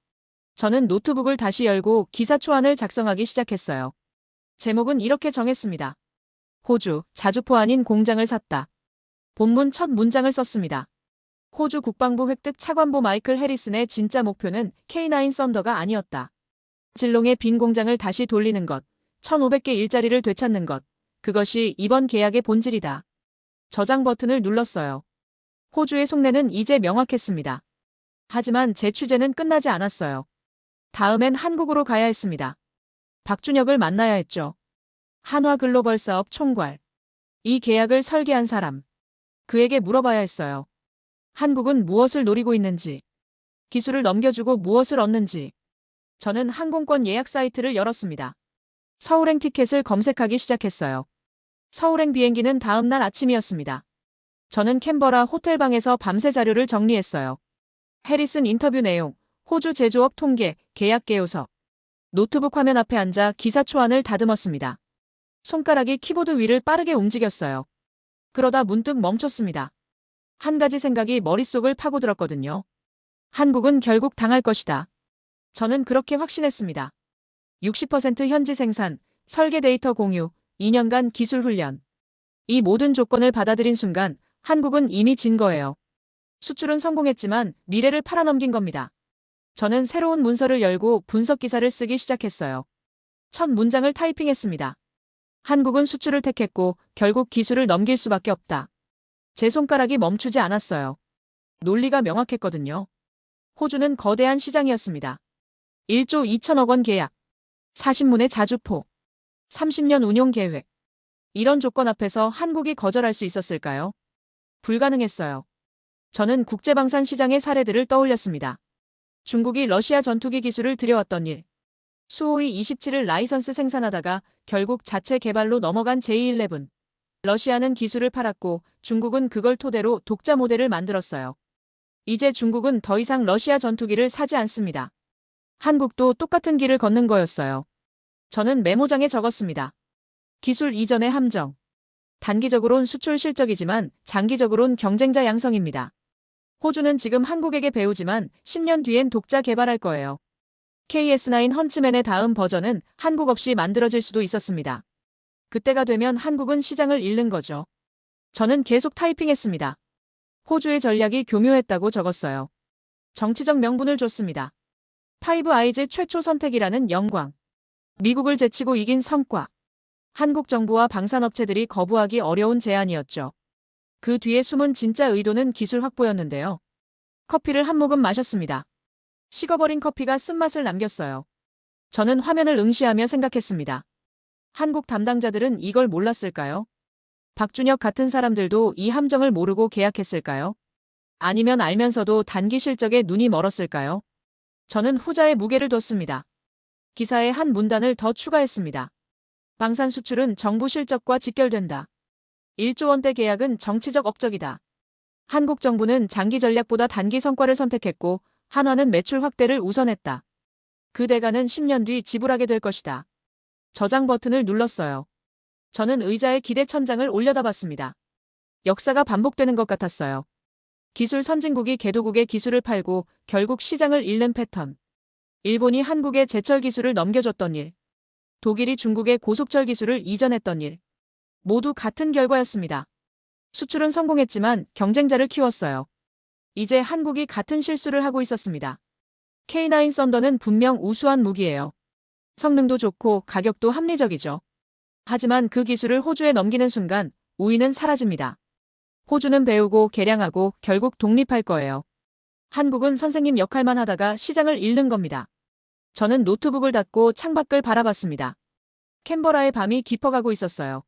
저는 노트북을 다시 열고 기사 초안을 작성하기 시작했어요. 제목은 이렇게 정했습니다. 호주, 자주포 아닌 공장을 샀다. 본문 첫 문장을 썼습니다. 호주 국방부 획득 차관보 마이클 해리슨의 진짜 목표는 K9 썬더가 아니었다. 질롱의 빈 공장을 다시 돌리는 것, 1,500개 일자리를 되찾는 것, 그것이 이번 계약의 본질이다. 저장 버튼을 눌렀어요. 호주의 속내는 이제 명확했습니다. 하지만 제 취재는 끝나지 않았어요. 다음엔 한국으로 가야 했습니다. 박준혁을 만나야 했죠. 한화 글로벌 사업 총괄. 이 계약을 설계한 사람. 그에게 물어봐야 했어요. 한국은 무엇을 노리고 있는지, 기술을 넘겨주고 무엇을 얻는지. 저는 항공권 예약 사이트를 열었습니다. 서울행 티켓을 검색하기 시작했어요. 서울행 비행기는 다음 날 아침이었습니다. 저는 캔버라 호텔방에서 밤새 자료를 정리했어요. 해리슨 인터뷰 내용, 호주 제조업 통계, 계약 개요석. 노트북 화면 앞에 앉아 기사 초안을 다듬었습니다. 손가락이 키보드 위를 빠르게 움직였어요. 그러다 문득 멈췄습니다. 한 가지 생각이 머릿속을 파고들었거든요. 한국은 결국 당할 것이다. 저는 그렇게 확신했습니다. 60% 현지 생산, 설계 데이터 공유, 2년간 기술 훈련. 이 모든 조건을 받아들인 순간 한국은 이미 진 거예요. 수출은 성공했지만 미래를 팔아넘긴 겁니다. 저는 새로운 문서를 열고 분석 기사를 쓰기 시작했어요. 첫 문장을 타이핑했습니다. 한국은 수출을 택했고 결국 기술을 넘길 수밖에 없다. 제 손가락이 멈추지 않았어요. 논리가 명확했거든요. 호주는 거대한 시장이었습니다. 1조 2천억 원 계약, 40문의 자주포, 30년 운용 계획. 이런 조건 앞에서 한국이 거절할 수 있었을까요? 불가능했어요. 저는 국제방산 시장의 사례들을 떠올렸습니다. 중국이 러시아 전투기 기술을 들여왔던 일. 수호이 27을 라이선스 생산하다가 결국 자체 개발로 넘어간 J11. 러시아는 기술을 팔았고 중국은 그걸 토대로 독자 모델을 만들었어요. 이제 중국은 더 이상 러시아 전투기를 사지 않습니다. 한국도 똑같은 길을 걷는 거였어요. 저는 메모장에 적었습니다. 기술 이전의 함정. 단기적으론 수출 실적이지만 장기적으론 경쟁자 양성입니다. 호주는 지금 한국에게 배우지만 10년 뒤엔 독자 개발할 거예요. KS9 헌츠맨의 다음 버전은 한국 없이 만들어질 수도 있었습니다. 그때가 되면 한국은 시장을 잃는 거죠. 저는 계속 타이핑했습니다. 호주의 전략이 교묘했다고 적었어요. 정치적 명분을 줬습니다. 파이브 아이즈 최초 선택이라는 영광. 미국을 제치고 이긴 성과. 한국 정부와 방산업체들이 거부하기 어려운 제안이었죠. 그 뒤에 숨은 진짜 의도는 기술 확보였는데요. 커피를 한 모금 마셨습니다. 식어버린 커피가 쓴맛을 남겼어요. 저는 화면을 응시하며 생각했습니다. 한국 담당자들은 이걸 몰랐을까요? 박준혁 같은 사람들도 이 함정을 모르고 계약했을까요? 아니면 알면서도 단기 실적에 눈이 멀었을까요? 저는 후자에 무게를 뒀습니다. 기사에 한 문단을 더 추가했습니다. 방산 수출은 정부 실적과 직결된다. 1조 원대 계약은 정치적 업적이다. 한국 정부는 장기 전략보다 단기 성과를 선택했고 한화는 매출 확대를 우선했다. 그 대가는 10년 뒤 지불하게 될 것이다. 저장 버튼을 눌렀어요. 저는 의자에 기대 천장을 올려다 봤습니다. 역사가 반복되는 것 같았어요. 기술 선진국이 개도국의 기술을 팔고 결국 시장을 잃는 패턴. 일본이 한국에 제철 기술을 넘겨줬던 일. 독일이 중국의 고속철 기술을 이전했던 일. 모두 같은 결과였습니다. 수출은 성공했지만 경쟁자를 키웠어요. 이제 한국이 같은 실수를 하고 있었습니다. K9 썬더는 분명 우수한 무기예요. 성능도 좋고 가격도 합리적이죠. 하지만 그 기술을 호주에 넘기는 순간 우위는 사라집니다. 호주는 배우고 개량하고 결국 독립할 거예요. 한국은 선생님 역할만 하다가 시장을 잃는 겁니다. 저는 노트북을 닫고 창밖을 바라봤습니다. 캔버라의 밤이 깊어가고 있었어요.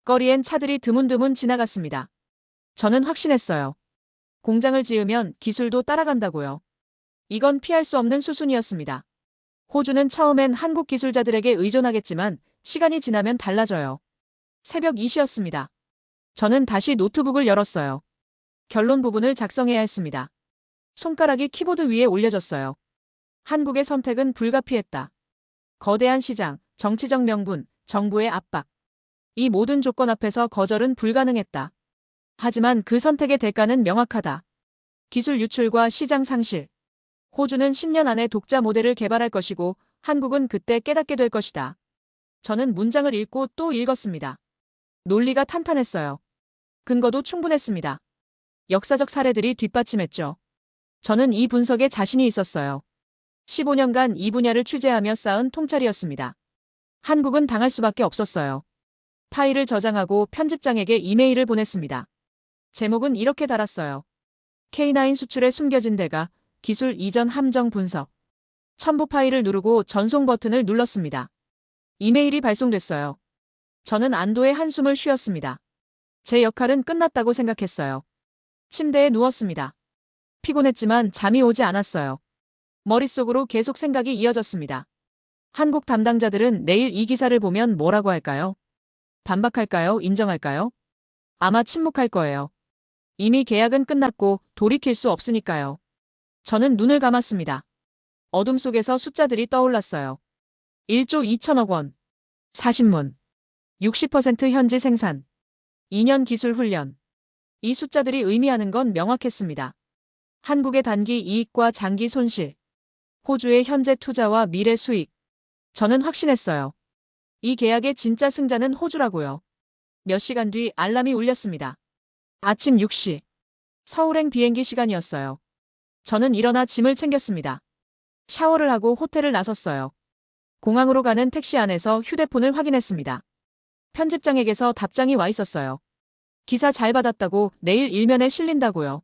거리엔 차들이 드문드문 지나갔습니다. 저는 확신했어요. 공장을 지으면 기술도 따라간다고요. 이건 피할 수 없는 수순이었습니다. 호주는 처음엔 한국 기술자들에게 의존하겠지만 시간이 지나면 달라져요. 새벽 2시였습니다. 저는 다시 노트북을 열었어요. 결론 부분을 작성해야 했습니다. 손가락이 키보드 위에 올려졌어요. 한국의 선택은 불가피했다. 거대한 시장, 정치적 명분, 정부의 압박. 이 모든 조건 앞에서 거절은 불가능했다. 하지만 그 선택의 대가는 명확하다. 기술 유출과 시장 상실. 호주는 10년 안에 독자 모델을 개발할 것이고 한국은 그때 깨닫게 될 것이다. 저는 문장을 읽고 또 읽었습니다. 논리가 탄탄했어요. 근거도 충분했습니다. 역사적 사례들이 뒷받침했죠. 저는 이 분석에 자신이 있었어요. 15년간 이 분야를 취재하며 쌓은 통찰이었습니다. 한국은 당할 수밖에 없었어요. 파일을 저장하고 편집장에게 이메일을 보냈습니다. 제목은 이렇게 달았어요. K9 수출에 숨겨진 대가, 기술 이전 함정 분석. 첨부 파일을 누르고 전송 버튼을 눌렀습니다. 이메일이 발송됐어요. 저는 안도의 한숨을 쉬었습니다. 제 역할은 끝났다고 생각했어요. 침대에 누웠습니다. 피곤했지만 잠이 오지 않았어요. 머릿속으로 계속 생각이 이어졌습니다. 한국 담당자들은 내일 이 기사를 보면 뭐라고 할까요? 반박할까요? 인정할까요? 아마 침묵할 거예요. 이미 계약은 끝났고 돌이킬 수 없으니까요. 저는 눈을 감았습니다. 어둠 속에서 숫자들이 떠올랐어요. 1조 2천억 원. 40문. 60% 현지 생산. 2년 기술 훈련. 이 숫자들이 의미하는 건 명확했습니다. 한국의 단기 이익과 장기 손실. 호주의 현재 투자와 미래 수익. 저는 확신했어요. 이 계약의 진짜 승자는 호주라고요. 몇 시간 뒤 알람이 울렸습니다. 아침 6시. 서울행 비행기 시간이었어요. 저는 일어나 짐을 챙겼습니다. 샤워를 하고 호텔을 나섰어요. 공항으로 가는 택시 안에서 휴대폰을 확인했습니다. 편집장에게서 답장이 와 있었어요. 기사 잘 받았다고 내일 일면에 실린다고요.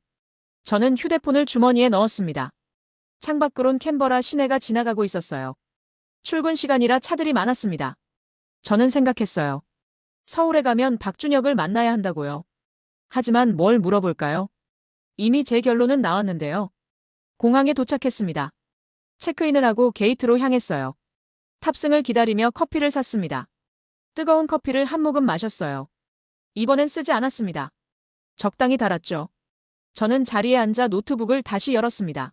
저는 휴대폰을 주머니에 넣었습니다. 창밖으론 캔버라 시내가 지나가고 있었어요. 출근 시간이라 차들이 많았습니다. 저는 생각했어요. 서울에 가면 박준혁을 만나야 한다고요. 하지만 뭘 물어볼까요? 이미 제 결론은 나왔는데요. 공항에 도착했습니다. 체크인을 하고 게이트로 향했어요. 탑승을 기다리며 커피를 샀습니다. 뜨거운 커피를 한 모금 마셨어요. 이번엔 쓰지 않았습니다. 적당히 달았죠. 저는 자리에 앉아 노트북을 다시 열었습니다.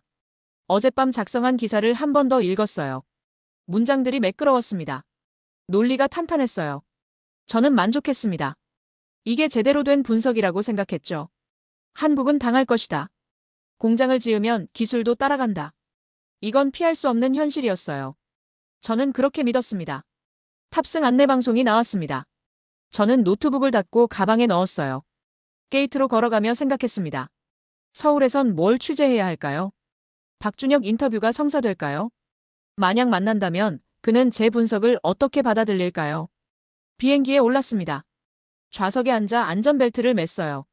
어젯밤 작성한 기사를 한 번 더 읽었어요. 문장들이 매끄러웠습니다. 논리가 탄탄했어요. 저는 만족했습니다. 이게 제대로 된 분석이라고 생각했죠. 한국은 당할 것이다. 공장을 지으면 기술도 따라간다. 이건 피할 수 없는 현실이었어요. 저는 그렇게 믿었습니다. 탑승 안내방송이 나왔습니다. 저는 노트북을 닫고 가방에 넣었어요. 게이트로 걸어가며 생각했습니다. 서울에선 뭘 취재해야 할까요? 박준혁 인터뷰가 성사될까요? 만약 만난다면 그는 제 분석을 어떻게 받아들일까요? 비행기에 올랐습니다. 좌석에 앉아 안전벨트를 맸어요.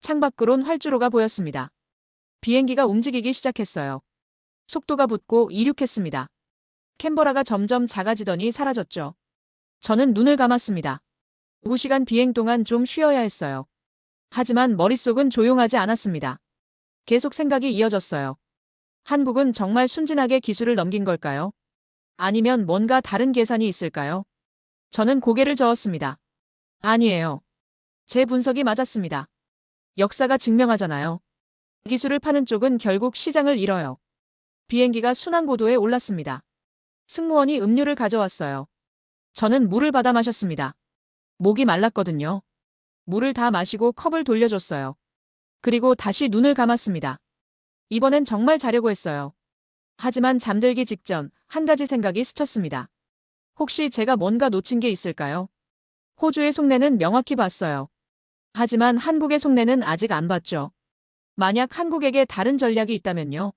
창밖으론 활주로가 보였습니다. 비행기가 움직이기 시작했어요. 속도가 붙고 이륙했습니다. 캔버라가 점점 작아지더니 사라졌죠. 저는 눈을 감았습니다. 2시간 비행 동안 좀 쉬어야 했어요. 하지만 머릿속은 조용하지 않았습니다. 계속 생각이 이어졌어요. 한국은 정말 순진하게 기술을 넘긴 걸까요? 아니면 뭔가 다른 계산이 있을까요? 저는 고개를 저었습니다. 아니에요. 제 분석이 맞았습니다. 역사가 증명하잖아요. 기술을 파는 쪽은 결국 시장을 잃어요. 비행기가 순항고도에 올랐습니다. 승무원이 음료를 가져왔어요. 저는 물을 받아 마셨습니다. 목이 말랐거든요. 물을 다 마시고 컵을 돌려줬어요. 그리고 다시 눈을 감았습니다. 이번엔 정말 자려고 했어요. 하지만 잠들기 직전 한 가지 생각이 스쳤습니다. 혹시 제가 뭔가 놓친 게 있을까요? 호주의 속내는 명확히 봤어요. 하지만 한국의 속내는 아직 안 봤죠. 만약 한국에게 다른 전략이 있다면요?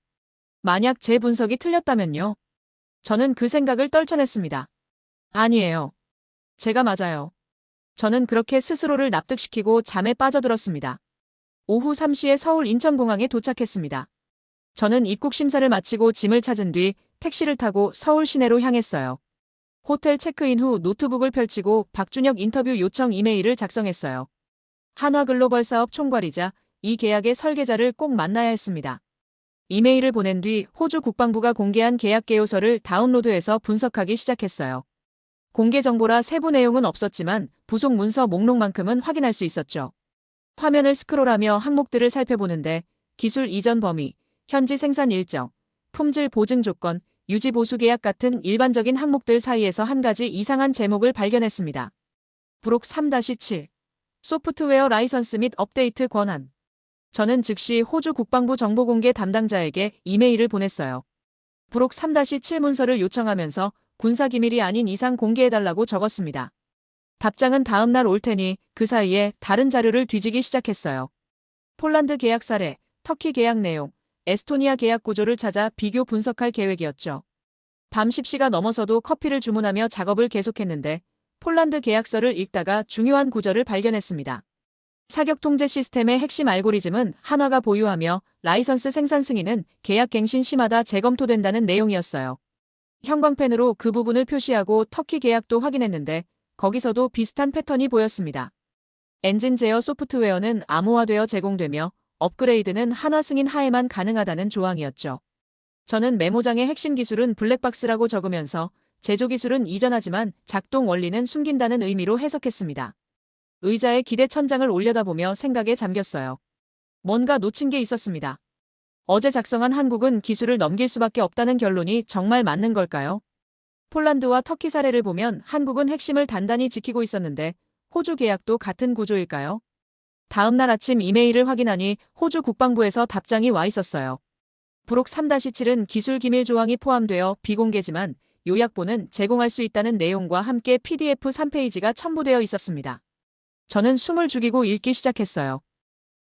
만약 제 분석이 틀렸다면요? 저는 그 생각을 떨쳐냈습니다. 아니에요. 제가 맞아요. 저는 그렇게 스스로를 납득시키고 잠에 빠져들었습니다. 오후 3시에 서울 인천공항에 도착했습니다. 저는 입국 심사를 마치고 짐을 찾은 뒤 택시를 타고 서울 시내로 향했어요. 호텔 체크인 후 노트북을 펼치고 박준혁 인터뷰 요청 이메일을 작성했어요. 한화글로벌 사업 총괄이자 이 계약의 설계자를 꼭 만나야 했습니다. 이메일을 보낸 뒤 호주 국방부가 공개한 계약 개요서를 다운로드해서 분석하기 시작했어요. 공개 정보라 세부 내용은 없었지만 부속 문서 목록만큼은 확인할 수 있었죠. 화면을 스크롤하며 항목들을 살펴보는데 기술 이전 범위, 현지 생산 일정, 품질 보증 조건, 유지 보수 계약 같은 일반적인 항목들 사이에서 한 가지 이상한 제목을 발견했습니다. 부록 3-7 소프트웨어 라이선스 및 업데이트 권한. 저는 즉시 호주 국방부 정보공개 담당자에게 이메일을 보냈어요. 부록 3-7 문서를 요청하면서 군사기밀이 아닌 이상 공개해달라고 적었습니다. 답장은 다음 날 올 테니 그 사이에 다른 자료를 뒤지기 시작했어요. 폴란드 계약 사례, 터키 계약 내용, 에스토니아 계약 구조를 찾아 비교 분석할 계획이었죠. 밤 10시가 넘어서도 커피를 주문하며 작업을 계속했는데 폴란드 계약서를 읽다가 중요한 구절을 발견했습니다. 사격 통제 시스템의 핵심 알고리즘은 한화가 보유하며 라이선스 생산 승인은 계약 갱신 시마다 재검토된다는 내용이었어요. 형광펜으로 그 부분을 표시하고 터키 계약도 확인했는데 거기서도 비슷한 패턴이 보였습니다. 엔진 제어 소프트웨어는 암호화되어 제공되며 업그레이드는 한화 승인 하에만 가능하다는 조항이었죠. 저는 메모장의 핵심 기술은 블랙박스라고 적으면서 제조 기술은 이전하지만 작동 원리는 숨긴다는 의미로 해석했습니다. 의자에 기대 천장을 올려다보며 생각에 잠겼어요. 뭔가 놓친 게 있었습니다. 어제 작성한 한국은 기술을 넘길 수밖에 없다는 결론이 정말 맞는 걸까요? 폴란드와 터키 사례를 보면 한국은 핵심을 단단히 지키고 있었는데 호주 계약도 같은 구조일까요? 다음 날 아침 이메일을 확인하니 호주 국방부에서 답장이 와 있었어요. 부록 3-7은 기술 기밀 조항이 포함되어 비공개지만 요약본은 제공할 수 있다는 내용과 함께 PDF 3페이지가 첨부되어 있었습니다. 저는 숨을 죽이고 읽기 시작했어요.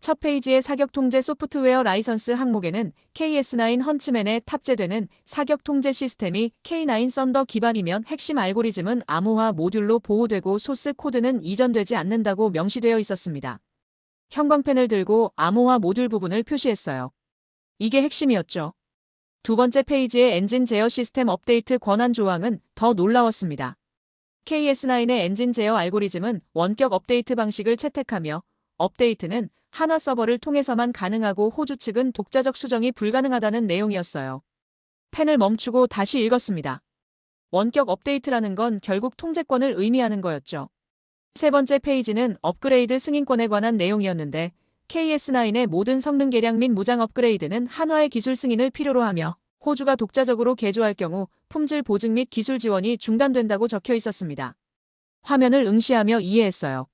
첫 페이지의 사격 통제 소프트웨어 라이선스 항목에는 KS9 헌츠맨에 탑재되는 사격 통제 시스템이 K9 썬더 기반이면 핵심 알고리즘은 암호화 모듈로 보호되고 소스 코드는 이전되지 않는다고 명시되어 있었습니다. 형광펜을 들고 암호화 모듈 부분을 표시했어요. 이게 핵심이었죠. 두 번째 페이지의 엔진 제어 시스템 업데이트 권한 조항은 더 놀라웠습니다. KS9의 엔진 제어 알고리즘은 원격 업데이트 방식을 채택하며 업데이트는 한화 서버를 통해서만 가능하고 호주 측은 독자적 수정이 불가능하다는 내용이었어요. 펜을 멈추고 다시 읽었습니다. 원격 업데이트라는 건 결국 통제권을 의미하는 거였죠. 세 번째 페이지는 업그레이드 승인권에 관한 내용이었는데 KS9의 모든 성능 개량 및 무장 업그레이드는 한화의 기술 승인을 필요로 하며 호주가 독자적으로 개조할 경우 품질 보증 및 기술 지원이 중단된다고 적혀 있었습니다. 화면을 응시하며 이해했어요.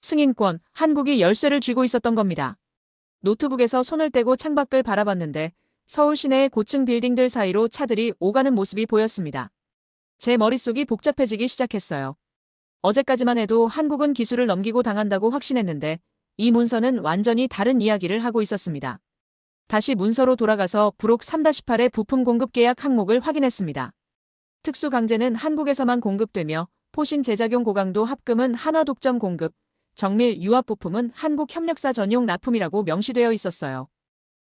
승인권, 한국이 열쇠를 쥐고 있었던 겁니다. 노트북에서 손을 떼고 창밖을 바라봤는데 서울 시내의 고층 빌딩들 사이로 차들이 오가는 모습이 보였습니다. 제 머릿속이 복잡해지기 시작했어요. 어제까지만 해도 한국은 기술을 넘기고 당한다고 확신했는데 이 문서는 완전히 다른 이야기를 하고 있었습니다. 다시 문서로 돌아가서 부록 3-8의 부품 공급 계약 항목을 확인했습니다. 특수 강제는 한국에서만 공급되며 포신 제작용 고강도 합금은 한화 독점 공급, 정밀 유압 부품은 한국 협력사 전용 납품이라고 명시되어 있었어요.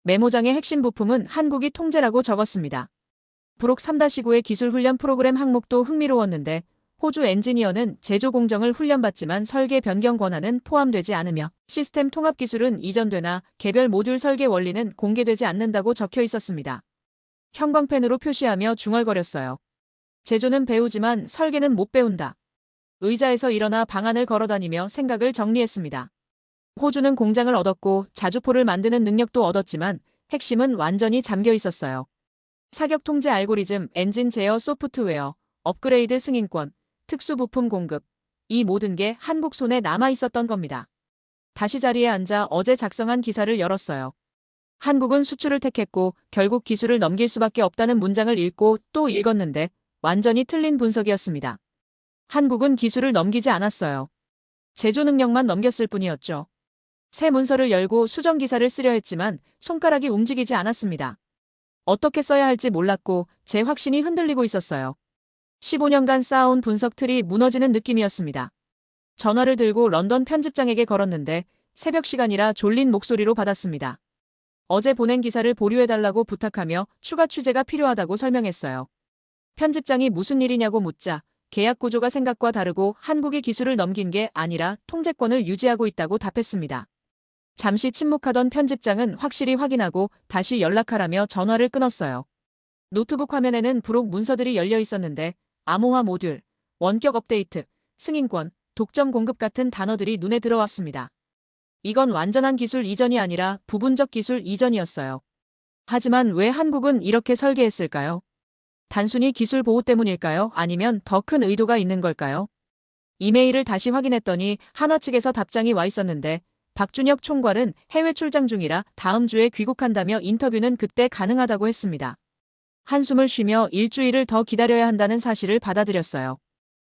메모장의 핵심 부품은 한국이 통제라고 적었습니다. 부록 3-9의 기술 훈련 프로그램 항목도 흥미로웠는데 호주 엔지니어는 제조 공정을 훈련받지만 설계 변경 권한은 포함되지 않으며 시스템 통합 기술은 이전되나 개별 모듈 설계 원리는 공개되지 않는다고 적혀 있었습니다. 형광펜으로 표시하며 중얼거렸어요. 제조는 배우지만 설계는 못 배운다. 의자에서 일어나 방안을 걸어다니며 생각을 정리했습니다. 호주는 공장을 얻었고 자주포를 만드는 능력도 얻었지만 핵심은 완전히 잠겨 있었어요. 사격 통제 알고리즘, 엔진 제어 소프트웨어, 업그레이드 승인권, 특수 부품 공급, 이 모든 게 한국 손에 남아 있었던 겁니다. 다시 자리에 앉아 어제 작성한 기사를 열었어요. 한국은 수출을 택했고 결국 기술을 넘길 수밖에 없다는 문장을 읽고 또 읽었는데 완전히 틀린 분석이었습니다. 한국은 기술을 넘기지 않았어요. 제조 능력만 넘겼을 뿐이었죠. 새 문서를 열고 수정 기사를 쓰려 했지만 손가락이 움직이지 않았습니다. 어떻게 써야 할지 몰랐고 제 확신이 흔들리고 있었어요. 15년간 쌓아온 분석 틀이 무너지는 느낌이었습니다. 전화를 들고 런던 편집장에게 걸었는데 새벽 시간이라 졸린 목소리로 받았습니다. 어제 보낸 기사를 보류해달라고 부탁하며 추가 취재가 필요하다고 설명했어요. 편집장이 무슨 일이냐고 묻자 계약 구조가 생각과 다르고 한국이 기술을 넘긴 게 아니라 통제권을 유지하고 있다고 답했습니다. 잠시 침묵하던 편집장은 확실히 확인하고 다시 연락하라며 전화를 끊었어요. 노트북 화면에는 부록 문서들이 열려 있었는데 암호화 모듈, 원격 업데이트, 승인권, 독점 공급 같은 단어들이 눈에 들어왔습니다. 이건 완전한 기술 이전이 아니라 부분적 기술 이전이었어요. 하지만 왜 한국은 이렇게 설계했을까요? 단순히 기술 보호 때문일까요? 아니면 더 큰 의도가 있는 걸까요? 이메일을 다시 확인했더니 한화 측에서 답장이 와 있었는데 박준혁 총괄은 해외 출장 중이라 다음 주에 귀국한다며 인터뷰는 그때 가능하다고 했습니다. 한숨을 쉬며 일주일을 더 기다려야 한다는 사실을 받아들였어요.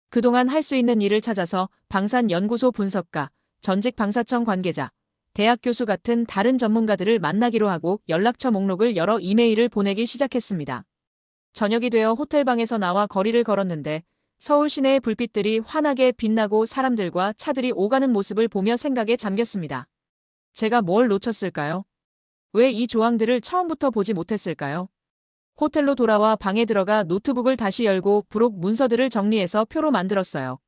그동안 할 수 있는 일을 찾아서 방산연구소 분석가, 전직 방사청 관계자, 대학 교수 같은 다른 전문가들을 만나기로 하고 연락처 목록을 열어 이메일을 보내기 시작했습니다. 저녁이 되어 호텔방에서 나와 거리를 걸었는데 서울 시내의 불빛들이 환하게 빛나고 사람들과 차들이 오가는 모습을 보며 생각에 잠겼습니다. 제가 뭘 놓쳤을까요? 왜 이 조항들을 처음부터 보지 못했을까요? 호텔로 돌아와 방에 들어가 노트북을 다시 열고 부록 문서들을 정리해서 표로 만들었어요.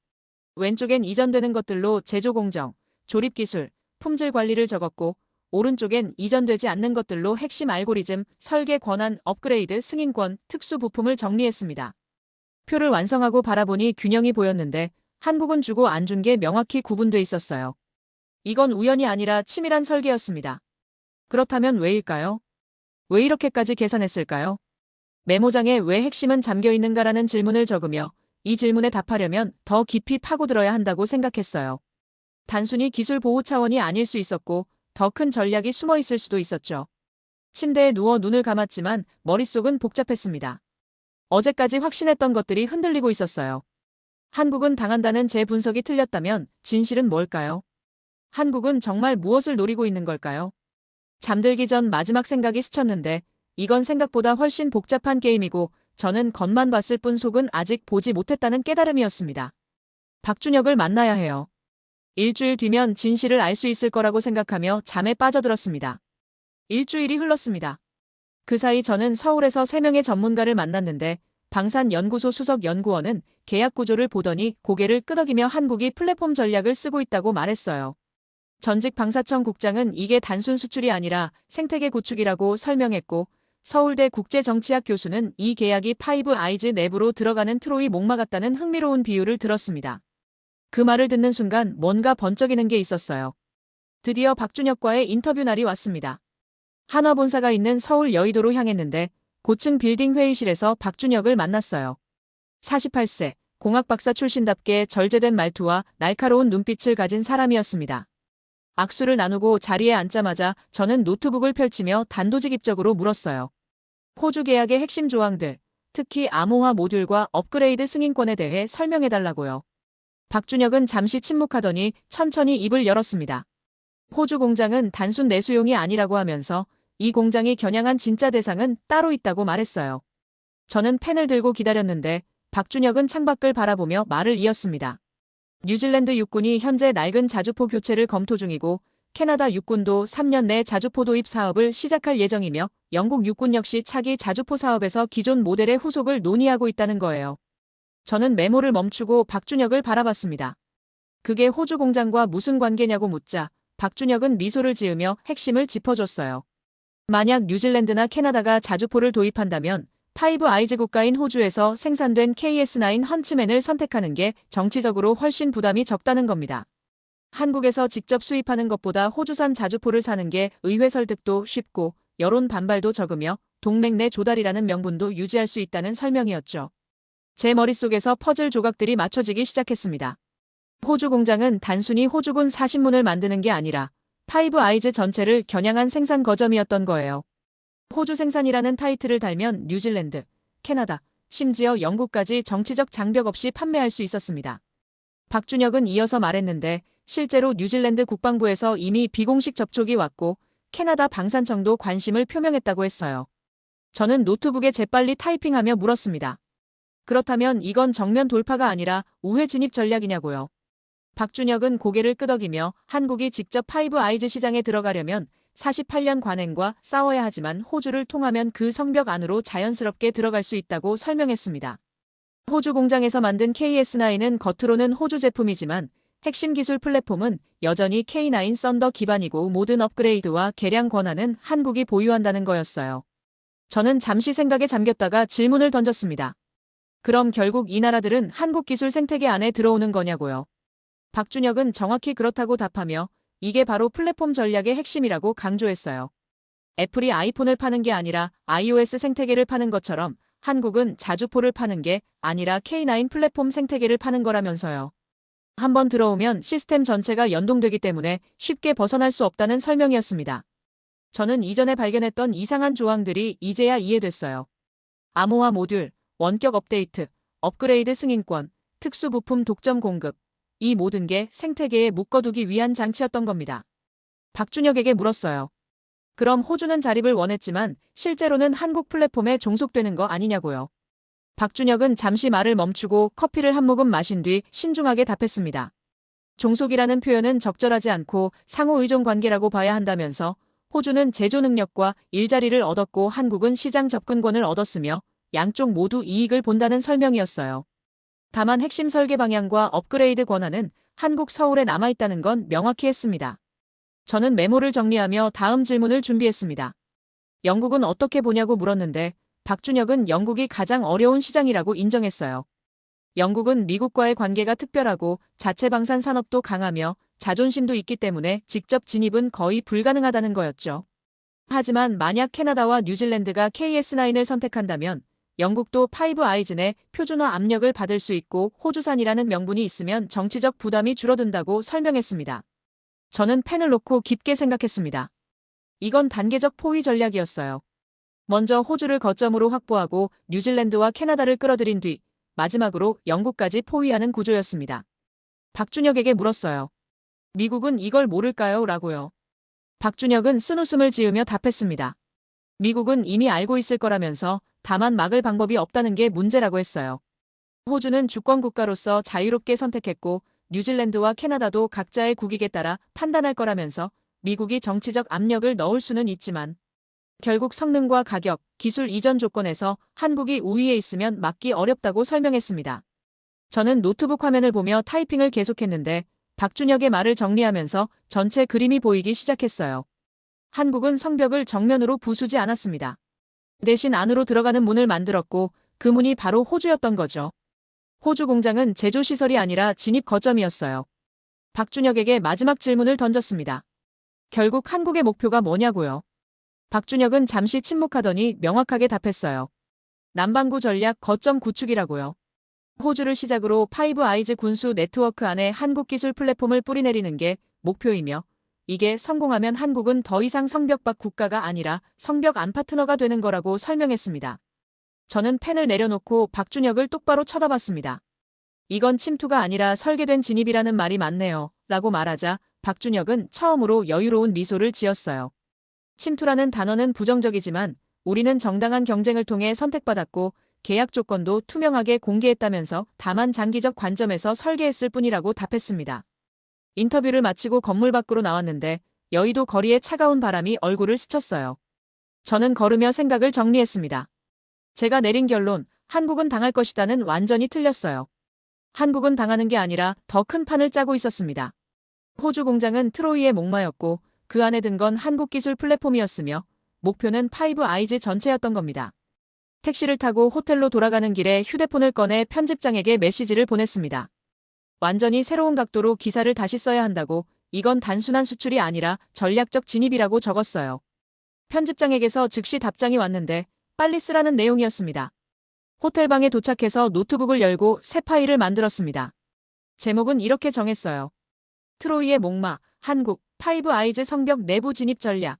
왼쪽엔 이전되는 것들로 제조 공정, 조립 기술, 품질 관리를 적었고 오른쪽엔 이전되지 않는 것들로 핵심 알고리즘, 설계 권한, 업그레이드, 승인권, 특수 부품을 정리했습니다. 표를 완성하고 바라보니 균형이 보였는데 한국은 주고 안 준 게 명확히 구분돼 있었어요. 이건 우연이 아니라 치밀한 설계였습니다. 그렇다면 왜일까요? 왜 이렇게까지 계산했을까요? 메모장에 왜 핵심은 잠겨 있는가라는 질문을 적으며 이 질문에 답하려면 더 깊이 파고들어야 한다고 생각했어요. 단순히 기술 보호 차원이 아닐 수 있었고 더 큰 전략이 숨어 있을 수도 있었죠. 침대에 누워 눈을 감았지만 머릿속은 복잡했습니다. 어제까지 확신했던 것들이 흔들리고 있었어요. 한국은 당한다는 제 분석이 틀렸다면 진실은 뭘까요? 한국은 정말 무엇을 노리고 있는 걸까요? 잠들기 전 마지막 생각이 스쳤는데 이건 생각보다 훨씬 복잡한 게임이고 저는 겉만 봤을 뿐 속은 아직 보지 못했다는 깨달음이었습니다. 박준혁을 만나야 해요. 일주일 뒤면 진실을 알 수 있을 거라고 생각하며 잠에 빠져들었습니다. 일주일이 흘렀습니다. 그 사이 저는 서울에서 3명의 전문가를 만났는데 방산연구소 수석 연구원은 계약 구조를 보더니 고개를 끄덕이며 한국이 플랫폼 전략을 쓰고 있다고 말했어요. 전직 방사청 국장은 이게 단순 수출이 아니라 생태계 구축이라고 설명했고 서울대 국제정치학 교수는 이 계약이 파이브 아이즈 내부로 들어가는 트로이 목마 같다는 흥미로운 비유를 들었습니다. 그 말을 듣는 순간 뭔가 번쩍이는 게 있었어요. 드디어 박준혁과의 인터뷰 날이 왔습니다. 한화 본사가 있는 서울 여의도로 향했는데 고층 빌딩 회의실에서 박준혁을 만났어요. 48세, 공학 박사 출신답게 절제된 말투와 날카로운 눈빛을 가진 사람이었습니다. 악수를 나누고 자리에 앉자마자 저는 노트북을 펼치며 단도직입적으로 물었어요. 호주 계약의 핵심 조항들, 특히 암호화 모듈과 업그레이드 승인권에 대해 설명해달라고요. 박준혁은 잠시 침묵하더니 천천히 입을 열었습니다. 호주 공장은 단순 내수용이 아니라고 하면서 이 공장이 겨냥한 진짜 대상은 따로 있다고 말했어요. 저는 펜을 들고 기다렸는데 박준혁은 창밖을 바라보며 말을 이었습니다. 뉴질랜드 육군이 현재 낡은 자주포 교체를 검토 중이고 캐나다 육군도 3년 내 자주포 도입 사업을 시작할 예정이며 영국 육군 역시 차기 자주포 사업에서 기존 모델의 후속을 논의하고 있다는 거예요. 저는 메모를 멈추고 박준혁을 바라봤습니다. 그게 호주 공장과 무슨 관계냐고 묻자 박준혁은 미소를 지으며 핵심을 짚어줬어요. 만약 뉴질랜드나 캐나다가 자주포를 도입한다면 파이브 아이즈 국가인 호주에서 생산된 KS9 헌츠맨을 선택하는 게 정치적으로 훨씬 부담이 적다는 겁니다. 한국에서 직접 수입하는 것보다 호주산 자주포를 사는 게 의회 설득도 쉽고 여론 반발도 적으며 동맹 내 조달이라는 명분도 유지할 수 있다는 설명이었죠. 제 머릿속에서 퍼즐 조각들이 맞춰지기 시작했습니다. 호주 공장은 단순히 호주군 40문을 만드는 게 아니라 파이브 아이즈 전체를 겨냥한 생산 거점이었던 거예요. 호주 생산이라는 타이틀을 달면 뉴질랜드, 캐나다, 심지어 영국까지 정치적 장벽 없이 판매할 수 있었습니다. 박준혁은 이어서 말했는데 실제로 뉴질랜드 국방부에서 이미 비공식 접촉이 왔고 캐나다 방산청도 관심을 표명했다고 했어요. 저는 노트북에 재빨리 타이핑하며 물었습니다. 그렇다면 이건 정면 돌파가 아니라 우회 진입 전략이냐고요. 박준혁은 고개를 끄덕이며 한국이 직접 파이브 아이즈 시장에 들어가려면 48년 관행과 싸워야 하지만 호주를 통하면 그 성벽 안으로 자연스럽게 들어갈 수 있다고 설명했습니다. 호주 공장에서 만든 KS9은 겉으로는 호주 제품이지만 핵심 기술 플랫폼은 여전히 K9 썬더 기반이고 모든 업그레이드와 개량 권한은 한국이 보유한다는 거였어요. 저는 잠시 생각에 잠겼다가 질문을 던졌습니다. 그럼 결국 이 나라들은 한국 기술 생태계 안에 들어오는 거냐고요. 박준혁은 정확히 그렇다고 답하며 이게 바로 플랫폼 전략의 핵심이라고 강조했어요. 애플이 아이폰을 파는 게 아니라 iOS 생태계를 파는 것처럼 한국은 자주포를 파는 게 아니라 K9 플랫폼 생태계를 파는 거라면서요. 한번 들어오면 시스템 전체가 연동되기 때문에 쉽게 벗어날 수 없다는 설명이었습니다. 저는 이전에 발견했던 이상한 조항들이 이제야 이해됐어요. 암호화 모듈, 원격 업데이트, 업그레이드 승인권, 특수 부품 독점 공급, 이 모든 게 생태계에 묶어두기 위한 장치였던 겁니다. 박준혁에게 물었어요. 그럼 호주는 자립을 원했지만 실제로는 한국 플랫폼에 종속되는 거 아니냐고요. 박준혁은 잠시 말을 멈추고 커피를 한 모금 마신 뒤 신중하게 답했습니다. 종속이라는 표현은 적절하지 않고 상호 의존 관계라고 봐야 한다면서 호주는 제조 능력과 일자리를 얻었고 한국은 시장 접근권을 얻었으며 양쪽 모두 이익을 본다는 설명이었어요. 다만 핵심 설계 방향과 업그레이드 권한은 한국 서울에 남아있다는 건 명확히 했습니다. 저는 메모를 정리하며 다음 질문을 준비했습니다. 영국은 어떻게 보냐고 물었는데 박준혁은 영국이 가장 어려운 시장이라고 인정했어요. 영국은 미국과의 관계가 특별하고 자체 방산 산업도 강하며 자존심도 있기 때문에 직접 진입은 거의 불가능하다는 거였죠. 하지만 만약 캐나다와 뉴질랜드가 KS9을 선택한다면 영국도 파이브 아이즈 내 표준화 압력을 받을 수 있고 호주산이라는 명분이 있으면 정치적 부담이 줄어든다고 설명했습니다. 저는 펜을 놓고 깊게 생각했습니다. 이건 단계적 포위 전략이었어요. 먼저 호주를 거점으로 확보하고 뉴질랜드와 캐나다를 끌어들인 뒤 마지막으로 영국까지 포위하는 구조였습니다. 박준혁에게 물었어요. 미국은 이걸 모를까요? 라고요. 박준혁은 쓴웃음을 지으며 답했습니다. 미국은 이미 알고 있을 거라면서 다만 막을 방법이 없다는 게 문제라고 했어요. 호주는 주권 국가로서 자유롭게 선택했고 뉴질랜드와 캐나다도 각자의 국익에 따라 판단할 거라면서 미국이 정치적 압력을 넣을 수는 있지만 결국 성능과 가격, 기술 이전 조건에서 한국이 우위에 있으면 막기 어렵다고 설명했습니다. 저는 노트북 화면을 보며 타이핑을 계속했는데 박준혁의 말을 정리하면서 전체 그림이 보이기 시작했어요. 한국은 성벽을 정면으로 부수지 않았습니다. 대신 안으로 들어가는 문을 만들었고 그 문이 바로 호주였던 거죠. 호주 공장은 제조시설이 아니라 진입 거점이었어요. 박준혁에게 마지막 질문을 던졌습니다. 결국 한국의 목표가 뭐냐고요? 박준혁은 잠시 침묵하더니 명확하게 답했어요. 남반구 전략 거점 구축이라고요. 호주를 시작으로 파이브 아이즈 군수 네트워크 안에 한국 기술 플랫폼을 뿌리내리는 게 목표이며 이게 성공하면 한국은 더 이상 성벽 밖 국가가 아니라 성벽 안 파트너가 되는 거라고 설명했습니다. 저는 펜을 내려놓고 박준혁을 똑바로 쳐다봤습니다. 이건 침투가 아니라 설계된 진입이라는 말이 맞네요. 라고 말하자 박준혁은 처음으로 여유로운 미소를 지었어요. 침투라는 단어는 부정적이지만 우리는 정당한 경쟁을 통해 선택받았고 계약 조건도 투명하게 공개했다면서 다만 장기적 관점에서 설계했을 뿐이라고 답했습니다. 인터뷰를 마치고 건물 밖으로 나왔는데 여의도 거리에 차가운 바람이 얼굴을 스쳤어요. 저는 걸으며 생각을 정리했습니다. 제가 내린 결론, 한국은 당할 것이다는 완전히 틀렸어요. 한국은 당하는 게 아니라 더 큰 판을 짜고 있었습니다. 호주 공장은 트로이의 목마였고 그 안에 든 건 한국 기술 플랫폼이었으며 목표는 파이브 아이즈 전체였던 겁니다. 택시를 타고 호텔로 돌아가는 길에 휴대폰을 꺼내 편집장에게 메시지를 보냈습니다. 완전히 새로운 각도로 기사를 다시 써야 한다고 이건 단순한 수출이 아니라 전략적 진입이라고 적었어요. 편집장에게서 즉시 답장이 왔는데 빨리 쓰라는 내용이었습니다. 호텔방에 도착해서 노트북을 열고 새 파일을 만들었습니다. 제목은 이렇게 정했어요. 트로이의 목마, 한국, 파이브 아이즈 성벽 내부 진입 전략.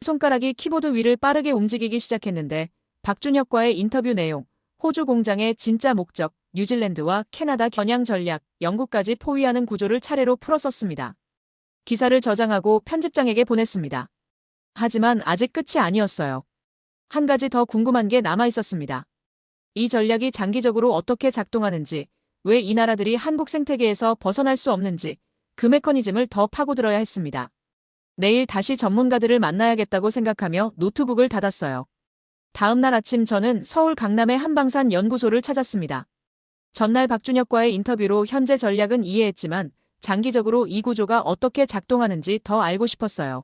손가락이 키보드 위를 빠르게 움직이기 시작했는데 박준혁과의 인터뷰 내용, 호주 공장의 진짜 목적, 뉴질랜드와 캐나다 겨냥 전략, 영국까지 포위하는 구조를 차례로 풀었었습니다. 기사를 저장하고 편집장에게 보냈습니다. 하지만 아직 끝이 아니었어요. 한 가지 더 궁금한 게 남아 있었습니다. 이 전략이 장기적으로 어떻게 작동하는지, 왜 이 나라들이 한국 생태계에서 벗어날 수 없는지, 그 메커니즘을 더 파고들어야 했습니다. 내일 다시 전문가들을 만나야겠다고 생각하며 노트북을 닫았어요. 다음 날 아침 저는 서울 강남의 한방산 연구소를 찾았습니다. 전날 박준혁과의 인터뷰로 현재 전략은 이해했지만 장기적으로 이 구조가 어떻게 작동하는지 더 알고 싶었어요.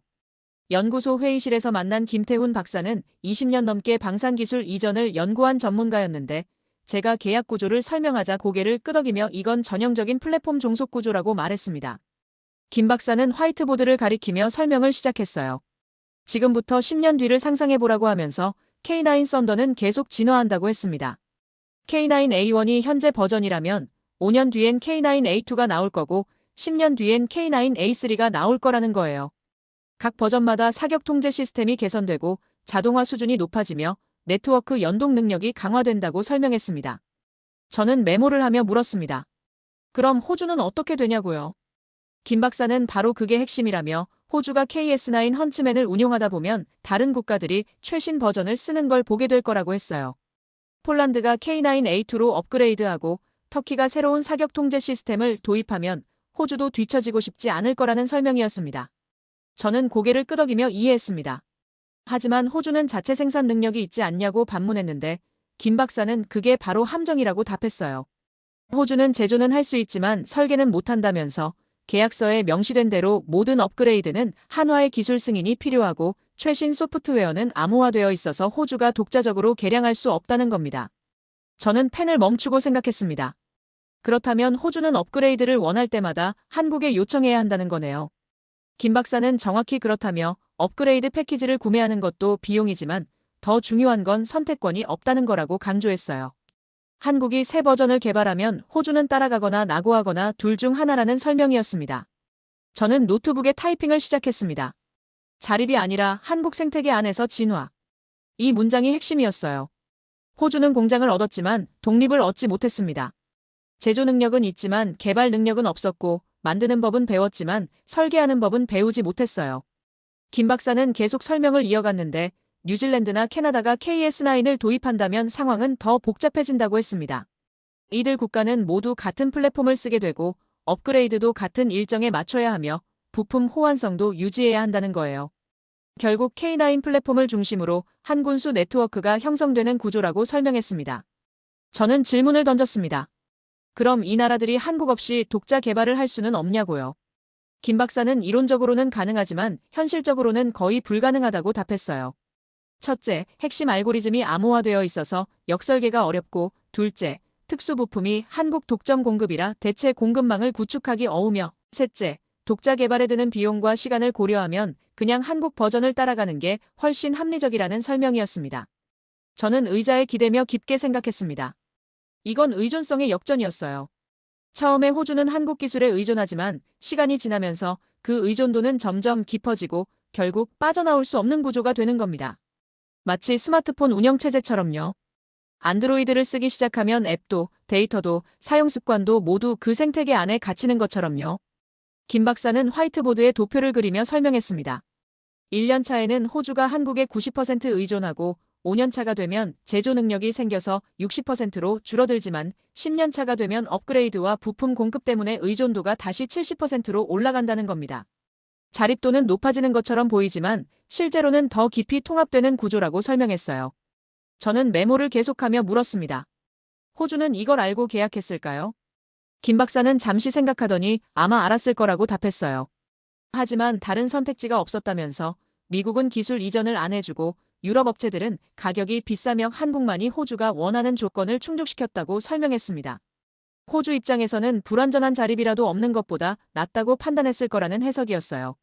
연구소 회의실에서 만난 김태훈 박사는 20년 넘게 방산기술 이전을 연구한 전문가였는데 제가 계약 구조를 설명하자 고개를 끄덕이며 이건 전형적인 플랫폼 종속 구조라고 말했습니다. 김 박사는 화이트보드를 가리키며 설명을 시작했어요. 지금부터 10년 뒤를 상상해보라고 하면서 K9 썬더는 계속 진화한다고 했습니다. K9A1이 현재 버전이라면 5년 뒤엔 K9A2가 나올 거고 10년 뒤엔 K9A3가 나올 거라는 거예요. 각 버전마다 사격 통제 시스템이 개선되고 자동화 수준이 높아지며 네트워크 연동 능력이 강화된다고 설명했습니다. 저는 메모를 하며 물었습니다. 그럼 호주는 어떻게 되냐고요? 김 박사는 바로 그게 핵심이라며 호주가 KS9 헌츠맨을 운용하다 보면 다른 국가들이 최신 버전을 쓰는 걸 보게 될 거라고 했어요. 폴란드가 K9A2로 업그레이드하고 터키가 새로운 사격 통제 시스템을 도입하면 호주도 뒤처지고 싶지 않을 거라는 설명이었습니다. 저는 고개를 끄덕이며 이해했습니다. 하지만 호주는 자체 생산 능력이 있지 않냐고 반문했는데 김 박사는 그게 바로 함정이라고 답했어요. 호주는 제조는 할 수 있지만 설계는 못한다면서 계약서에 명시된 대로 모든 업그레이드는 한화의 기술 승인이 필요하고 최신 소프트웨어는 암호화되어 있어서 호주가 독자적으로 개량할 수 없다는 겁니다. 저는 펜을 멈추고 생각했습니다. 그렇다면 호주는 업그레이드를 원할 때마다 한국에 요청해야 한다는 거네요. 김 박사는 정확히 그렇다며 업그레이드 패키지를 구매하는 것도 비용이지만 더 중요한 건 선택권이 없다는 거라고 강조했어요. 한국이 새 버전을 개발하면 호주는 따라가거나 낙오하거나 둘 중 하나라는 설명이었습니다. 저는 노트북에 타이핑을 시작했습니다. 자립이 아니라 한국 생태계 안에서 진화. 이 문장이 핵심이었어요. 호주는 공장을 얻었지만 독립을 얻지 못했습니다. 제조 능력은 있지만 개발 능력은 없었고 만드는 법은 배웠지만 설계하는 법은 배우지 못했어요. 김 박사는 계속 설명을 이어갔는데 뉴질랜드나 캐나다가 KS9을 도입한다면 상황은 더 복잡해진다고 했습니다. 이들 국가는 모두 같은 플랫폼을 쓰게 되고 업그레이드도 같은 일정에 맞춰야 하며 부품 호환성도 유지해야 한다는 거예요. 결국 K9 플랫폼을 중심으로 한 군수 네트워크가 형성되는 구조라고 설명했습니다. 저는 질문을 던졌습니다. 그럼 이 나라들이 한국 없이 독자 개발을 할 수는 없냐고요. 김 박사는 이론적으로는 가능하지만 현실적으로는 거의 불가능하다고 답했어요. 첫째, 핵심 알고리즘이 암호화되어 있어서 역설계가 어렵고, 둘째, 특수 부품이 한국 독점 공급이라 대체 공급망을 구축하기 어우며, 셋째, 독자 개발에 드는 비용과 시간을 고려하면 그냥 한국 버전을 따라가는 게 훨씬 합리적이라는 설명이었습니다. 저는 의자에 기대며 깊게 생각했습니다. 이건 의존성의 역전이었어요. 처음에 호주는 한국 기술에 의존하지만 시간이 지나면서 그 의존도는 점점 깊어지고 결국 빠져나올 수 없는 구조가 되는 겁니다. 마치 스마트폰 운영체제처럼요. 안드로이드를 쓰기 시작하면 앱도, 데이터도, 사용 습관도 모두 그 생태계 안에 갇히는 것처럼요. 김 박사는 화이트보드에 도표를 그리며 설명했습니다. 1년 차에는 호주가 한국에 90% 의존하고 5년 차가 되면 제조 능력이 생겨서 60%로 줄어들지만 10년 차가 되면 업그레이드와 부품 공급 때문에 의존도가 다시 70%로 올라간다는 겁니다. 자립도는 높아지는 것처럼 보이지만 실제로는 더 깊이 통합되는 구조라고 설명했어요. 저는 메모를 계속하며 물었습니다. 호주는 이걸 알고 계약했을까요? 김 박사는 잠시 생각하더니 아마 알았을 거라고 답했어요. 하지만 다른 선택지가 없었다면서 미국은 기술 이전을 안 해주고 유럽 업체들은 가격이 비싸며 한국만이 호주가 원하는 조건을 충족시켰다고 설명했습니다. 호주 입장에서는 불완전한 자립이라도 없는 것보다 낫다고 판단했을 거라는 해석이었어요.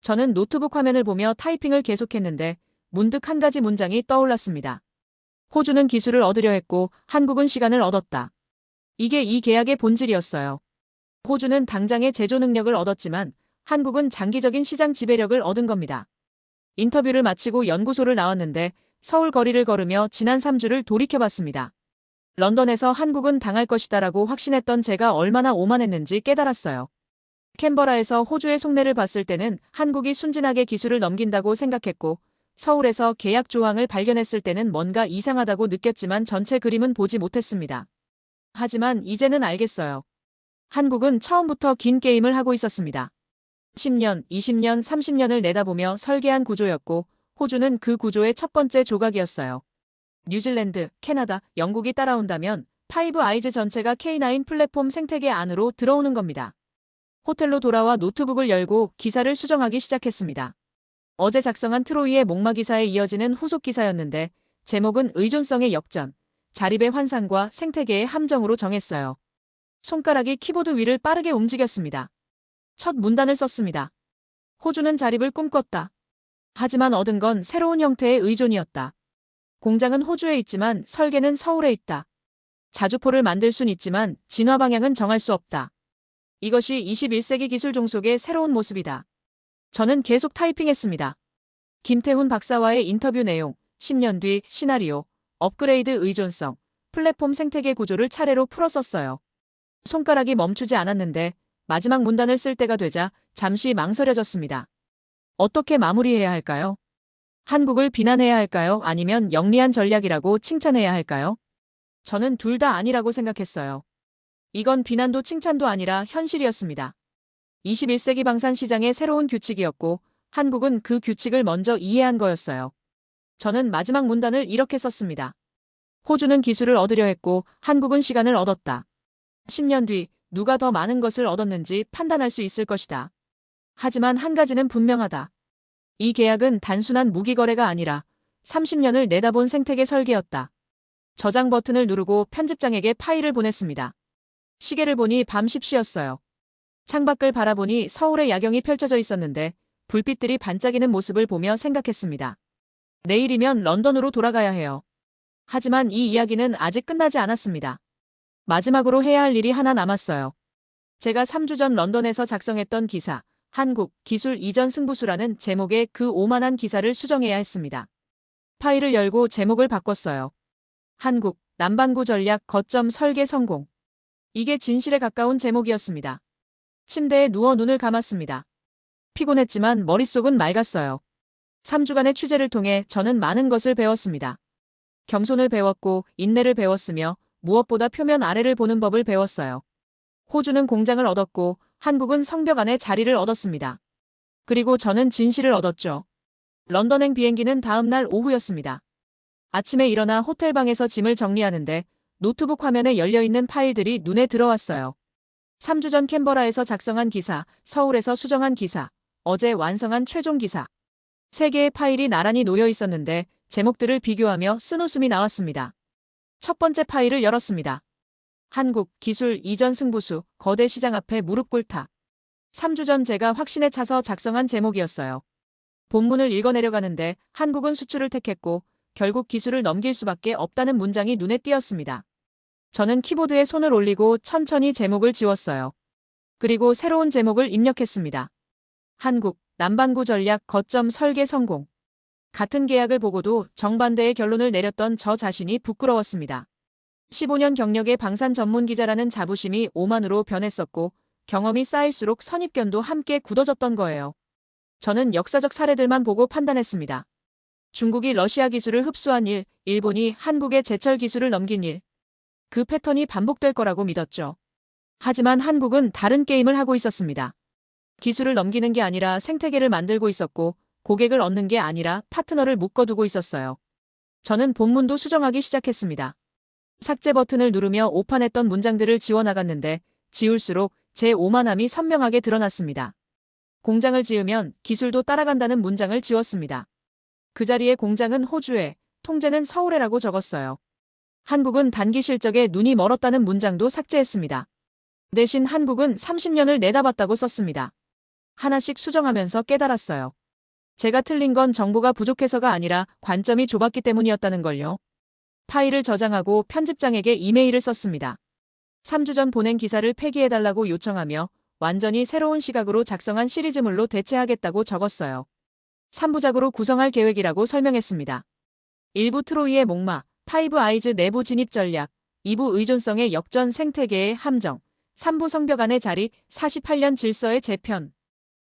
저는 노트북 화면을 보며 타이핑을 계속했는데 문득 한 가지 문장이 떠올랐습니다. 호주는 기술을 얻으려 했고 한국은 시간을 얻었다. 이게 이 계약의 본질이었어요. 호주는 당장의 제조 능력을 얻었지만 한국은 장기적인 시장 지배력을 얻은 겁니다. 인터뷰를 마치고 연구소를 나왔는데 서울 거리를 걸으며 지난 3주를 돌이켜봤습니다. 런던에서 한국은 당할 것이다라고 확신했던 제가 얼마나 오만했는지 깨달았어요. 캔버라에서 호주의 속내를 봤을 때는 한국이 순진하게 기술을 넘긴다고 생각했고 서울에서 계약 조항을 발견했을 때는 뭔가 이상하다고 느꼈지만 전체 그림은 보지 못했습니다. 하지만 이제는 알겠어요. 한국은 처음부터 긴 게임을 하고 있었습니다. 10년, 20년, 30년을 내다보며 설계한 구조였고 호주는 그 구조의 첫 번째 조각이었어요. 뉴질랜드, 캐나다, 영국이 따라온다면 파이브 아이즈 전체가 K9 플랫폼 생태계 안으로 들어오는 겁니다. 호텔로 돌아와 노트북을 열고 기사를 수정하기 시작했습니다. 어제 작성한 트로이의 목마 기사에 이어지는 후속 기사였는데 제목은 의존성의 역전, 자립의 환상과 생태계의 함정으로 정했어요. 손가락이 키보드 위를 빠르게 움직였습니다. 첫 문단을 썼습니다. 호주는 자립을 꿈꿨다. 하지만 얻은 건 새로운 형태의 의존이었다. 공장은 호주에 있지만 설계는 서울에 있다. 자주포를 만들 순 있지만 진화 방향은 정할 수 없다. 이것이 21세기 기술 종속의 새로운 모습이다. 저는 계속 타이핑했습니다. 김태훈 박사와의 인터뷰 내용, 10년 뒤 시나리오, 업그레이드 의존성, 플랫폼 생태계 구조를 차례로 풀어 썼어요. 손가락이 멈추지 않았는데 마지막 문단을 쓸 때가 되자 잠시 망설여졌습니다. 어떻게 마무리해야 할까요? 한국을 비난해야 할까요? 아니면 영리한 전략이라고 칭찬해야 할까요? 저는 둘 다 아니라고 생각했어요. 이건 비난도 칭찬도 아니라 현실이었습니다. 21세기 방산 시장의 새로운 규칙이었고 한국은 그 규칙을 먼저 이해한 거였어요. 저는 마지막 문단을 이렇게 썼습니다. 호주는 기술을 얻으려 했고 한국은 시간을 얻었다. 10년 뒤 누가 더 많은 것을 얻었는지 판단할 수 있을 것이다. 하지만 한 가지는 분명하다. 이 계약은 단순한 무기 거래가 아니라 30년을 내다본 생태계 설계였다. 저장 버튼을 누르고 편집장에게 파일을 보냈습니다. 시계를 보니 밤 10시였어요. 창밖을 바라보니 서울의 야경이 펼쳐져 있었는데 불빛들이 반짝이는 모습을 보며 생각했습니다. 내일이면 런던으로 돌아가야 해요. 하지만 이 이야기는 아직 끝나지 않았습니다. 마지막으로 해야 할 일이 하나 남았어요. 제가 3주 전 런던에서 작성했던 기사, 한국 기술 이전 승부수라는 제목의 그 오만한 기사를 수정해야 했습니다. 파일을 열고 제목을 바꿨어요. 한국 남반구 전략 거점 설계 성공. 이게 진실에 가까운 제목이었습니다. 침대에 누워 눈을 감았습니다. 피곤했지만 머릿속은 맑았어요. 3주간의 취재를 통해 저는 많은 것을 배웠습니다. 겸손을 배웠고 인내를 배웠으며 무엇보다 표면 아래를 보는 법을 배웠어요. 호주는 공장을 얻었고 한국은 성벽 안에 자리를 얻었습니다. 그리고 저는 진실을 얻었죠. 런던행 비행기는 다음 날 오후였습니다. 아침에 일어나 호텔방에서 짐을 정리하는데 노트북 화면에 열려있는 파일들이 눈에 들어왔어요. 3주 전 캔버라에서 작성한 기사, 서울에서 수정한 기사, 어제 완성한 최종 기사. 3개의 파일이 나란히 놓여 있었는데 제목들을 비교하며 쓴웃음이 나왔습니다. 첫 번째 파일을 열었습니다. 한국 기술 이전 승부수, 거대 시장 앞에 무릎 꿇다. 3주 전 제가 확신에 차서 작성한 제목이었어요. 본문을 읽어내려가는데 한국은 수출을 택했고 결국 기술을 넘길 수밖에 없다는 문장이 눈에 띄었습니다. 저는 키보드에 손을 올리고 천천히 제목을 지웠어요. 그리고 새로운 제목을 입력했습니다. 한국 남반구 전략 거점 설계 성공. 같은 계약을 보고도 정반대의 결론을 내렸던 저 자신이 부끄러웠습니다. 15년 경력의 방산 전문 기자라는 자부심이 오만으로 변했었고 경험이 쌓일수록 선입견도 함께 굳어졌던 거예요. 저는 역사적 사례들만 보고 판단했습니다. 중국이 러시아 기술을 흡수한 일, 일본이 한국의 제철 기술을 넘긴 일. 그 패턴이 반복될 거라고 믿었죠. 하지만 한국은 다른 게임을 하고 있었습니다. 기술을 넘기는 게 아니라 생태계를 만들고 있었고 고객을 얻는 게 아니라 파트너를 묶어두고 있었어요. 저는 본문도 수정하기 시작했습니다. 삭제 버튼을 누르며 오판했던 문장들을 지워나갔는데 지울수록 제 오만함이 선명하게 드러났습니다. 공장을 지으면 기술도 따라간다는 문장을 지웠습니다. 그 자리에 공장은 호주에, 통제는 서울에라고 적었어요. 한국은 단기 실적에 눈이 멀었다는 문장도 삭제했습니다. 대신 한국은 30년을 내다봤다고 썼습니다. 하나씩 수정하면서 깨달았어요. 제가 틀린 건 정보가 부족해서가 아니라 관점이 좁았기 때문이었다는 걸요. 파일을 저장하고 편집장에게 이메일을 썼습니다. 3주 전 보낸 기사를 폐기해달라고 요청하며 완전히 새로운 시각으로 작성한 시리즈물로 대체하겠다고 적었어요. 3부작으로 구성할 계획이라고 설명했습니다. 1부 트로이의 목마, 파이브 아이즈 내부 진입 전략, 2부 의존성의 역전 생태계의 함정, 3부 성벽 안의 자리, 48년 질서의 재편.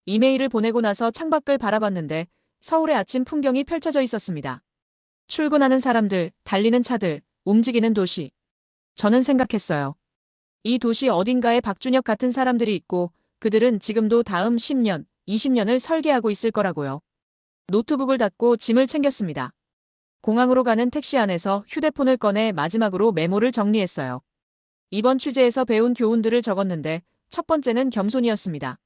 이메일을 보내고 나서 창밖을 바라봤는데 서울의 아침 풍경이 펼쳐져 있었습니다. 출근하는 사람들, 달리는 차들, 움직이는 도시. 저는 생각했어요. 이 도시 어딘가에 박준혁 같은 사람들이 있고 그들은 지금도 다음 10년, 20년을 설계하고 있을 거라고요. 노트북을 닫고 짐을 챙겼습니다. 공항으로 가는 택시 안에서 휴대폰을 꺼내 마지막으로 메모를 정리했어요. 이번 취재에서 배운 교훈들을 적었는데 첫 번째는 겸손이었습니다.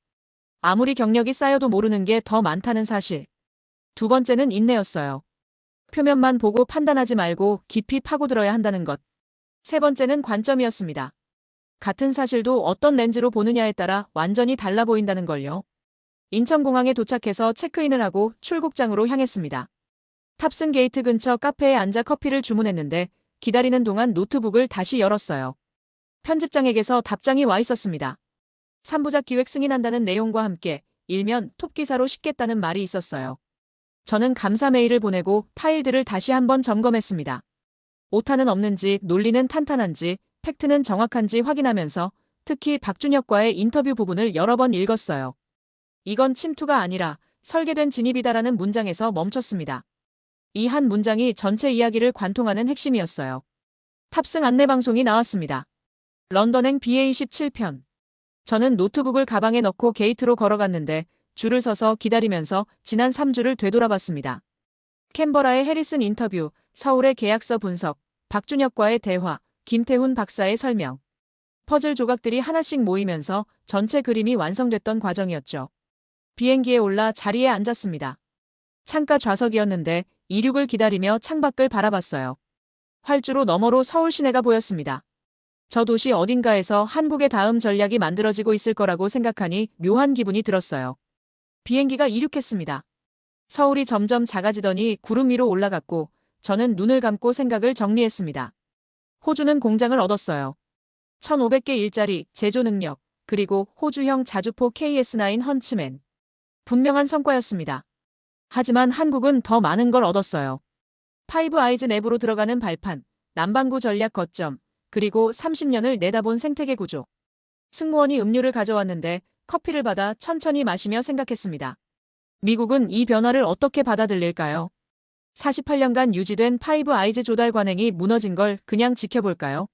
아무리 경력이 쌓여도 모르는 게 더 많다는 사실. 두 번째는 인내였어요. 표면만 보고 판단하지 말고 깊이 파고들어야 한다는 것. 세 번째는 관점이었습니다. 같은 사실도 어떤 렌즈로 보느냐에 따라 완전히 달라 보인다는 걸요. 인천공항에 도착해서 체크인을 하고 출국장으로 향했습니다. 탑승 게이트 근처 카페에 앉아 커피를 주문했는데 기다리는 동안 노트북을 다시 열었어요. 편집장에게서 답장이 와 있었습니다. 3부작 기획 승인한다는 내용과 함께 일면 톱 기사로 싣겠다는 말이 있었어요. 저는 감사 메일을 보내고 파일들을 다시 한번 점검했습니다. 오타는 없는지, 논리는 탄탄한지, 팩트는 정확한지 확인하면서 특히 박준혁과의 인터뷰 부분을 여러 번 읽었어요. 이건 침투가 아니라 설계된 진입이다라는 문장에서 멈췄습니다. 이 한 문장이 전체 이야기를 관통하는 핵심이었어요. 탑승 안내방송이 나왔습니다. 런던행 BA17편. 저는 노트북을 가방에 넣고 게이트로 걸어갔는데 줄을 서서 기다리면서 지난 3주를 되돌아봤습니다. 캔버라의 해리슨 인터뷰, 서울의 계약서 분석, 박준혁과의 대화, 김태훈 박사의 설명. 퍼즐 조각들이 하나씩 모이면서 전체 그림이 완성됐던 과정이었죠. 비행기에 올라 자리에 앉았습니다. 창가 좌석이었는데 이륙을 기다리며 창밖을 바라봤어요. 활주로 너머로 서울 시내가 보였습니다. 저 도시 어딘가에서 한국의 다음 전략이 만들어지고 있을 거라고 생각하니 묘한 기분이 들었어요. 비행기가 이륙했습니다. 서울이 점점 작아지더니 구름 위로 올라갔고 저는 눈을 감고 생각을 정리했습니다. 호주는 공장을 얻었어요. 1,500개 일자리, 제조 능력, 그리고 호주형 자주포 KS9 헌츠맨. 분명한 성과였습니다. 하지만 한국은 더 많은 걸 얻었어요. 파이브 아이즈 내부로 들어가는 발판, 남반구 전략 거점, 그리고 30년을 내다본 생태계 구조. 승무원이 음료를 가져왔는데 커피를 받아 천천히 마시며 생각했습니다. 미국은 이 변화를 어떻게 받아들일까요? 48년간 유지된 파이브 아이즈 조달 관행이 무너진 걸 그냥 지켜볼까요?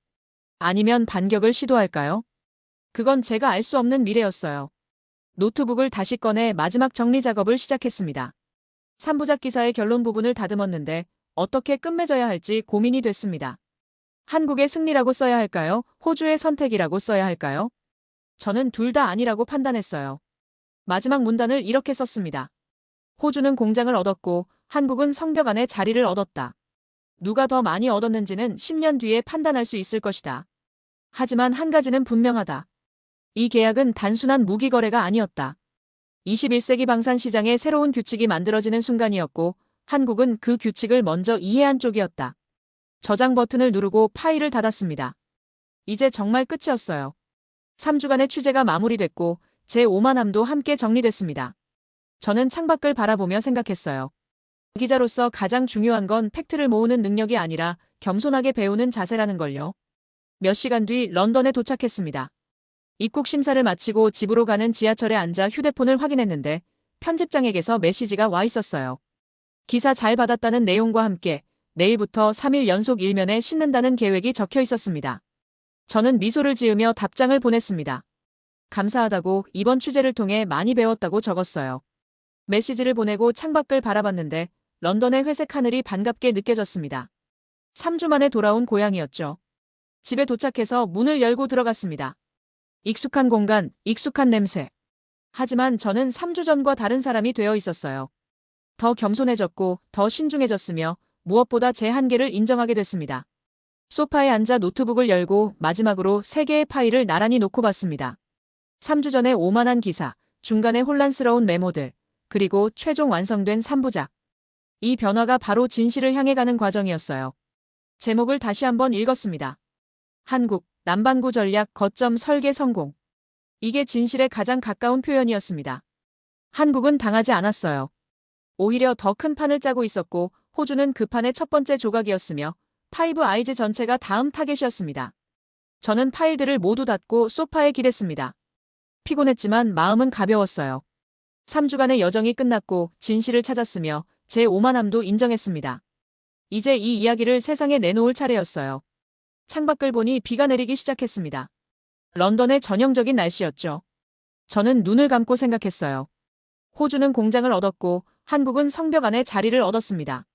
아니면 반격을 시도할까요? 그건 제가 알 수 없는 미래였어요. 노트북을 다시 꺼내 마지막 정리 작업을 시작했습니다. 3부작 기사의 결론 부분을 다듬었는데 어떻게 끝맺어야 할지 고민이 됐습니다. 한국의 승리라고 써야 할까요? 호주의 선택이라고 써야 할까요? 저는 둘 다 아니라고 판단했어요. 마지막 문단을 이렇게 썼습니다. 호주는 공장을 얻었고 한국은 성벽 안에 자리를 얻었다. 누가 더 많이 얻었는지는 10년 뒤에 판단할 수 있을 것이다. 하지만 한 가지는 분명하다. 이 계약은 단순한 무기 거래가 아니었다. 21세기 방산 시장의 새로운 규칙이 만들어지는 순간이었고 한국은 그 규칙을 먼저 이해한 쪽이었다. 저장 버튼을 누르고 파일을 닫았습니다. 이제 정말 끝이었어요. 3주간의 취재가 마무리됐고 제 오만함도 함께 정리됐습니다. 저는 창밖을 바라보며 생각했어요. 기자로서 가장 중요한 건 팩트를 모으는 능력이 아니라 겸손하게 배우는 자세라는 걸요. 몇 시간 뒤 런던에 도착했습니다. 입국 심사를 마치고 집으로 가는 지하철에 앉아 휴대폰을 확인했는데 편집장에게서 메시지가 와 있었어요. 기사 잘 받았다는 내용과 함께 내일부터 3일 연속 일면에 싣는다는 계획이 적혀 있었습니다. 저는 미소를 지으며 답장을 보냈습니다. 감사하다고 이번 취재를 통해 많이 배웠다고 적었어요. 메시지를 보내고 창밖을 바라봤는데 런던의 회색 하늘이 반갑게 느껴졌습니다. 3주 만에 돌아온 고향이었죠. 집에 도착해서 문을 열고 들어갔습니다. 익숙한 공간, 익숙한 냄새. 하지만 저는 3주 전과 다른 사람이 되어 있었어요. 더 겸손해졌고 더 신중해졌으며 무엇보다 제 한계를 인정하게 됐습니다. 소파에 앉아 노트북을 열고 마지막으로 3개의 파일을 나란히 놓고 봤습니다. 3주 전에 오만한 기사, 중간에 혼란스러운 메모들, 그리고 최종 완성된 3부작. 이 변화가 바로 진실을 향해 가는 과정이었어요. 제목을 다시 한번 읽었습니다. 한국, 남반구 전략 거점 설계 성공. 이게 진실에 가장 가까운 표현이었습니다. 한국은 당하지 않았어요. 오히려 더 큰 판을 짜고 있었고 호주는 그 판의 첫 번째 조각이었으며 파이브 아이즈 전체가 다음 타겟이었습니다. 저는 파일들을 모두 닫고 소파에 기댔습니다. 피곤했지만 마음은 가벼웠어요. 3주간의 여정이 끝났고 진실을 찾았으며 제 오만함도 인정했습니다. 이제 이 이야기를 세상에 내놓을 차례였어요. 창밖을 보니 비가 내리기 시작했습니다. 런던의 전형적인 날씨였죠. 저는 눈을 감고 생각했어요. 호주는 공장을 얻었고 한국은 성벽 안에 자리를 얻었습니다.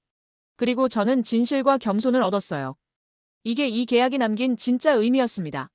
그리고 저는 진실과 겸손을 얻었어요. 이게 이 계약이 남긴 진짜 의미였습니다.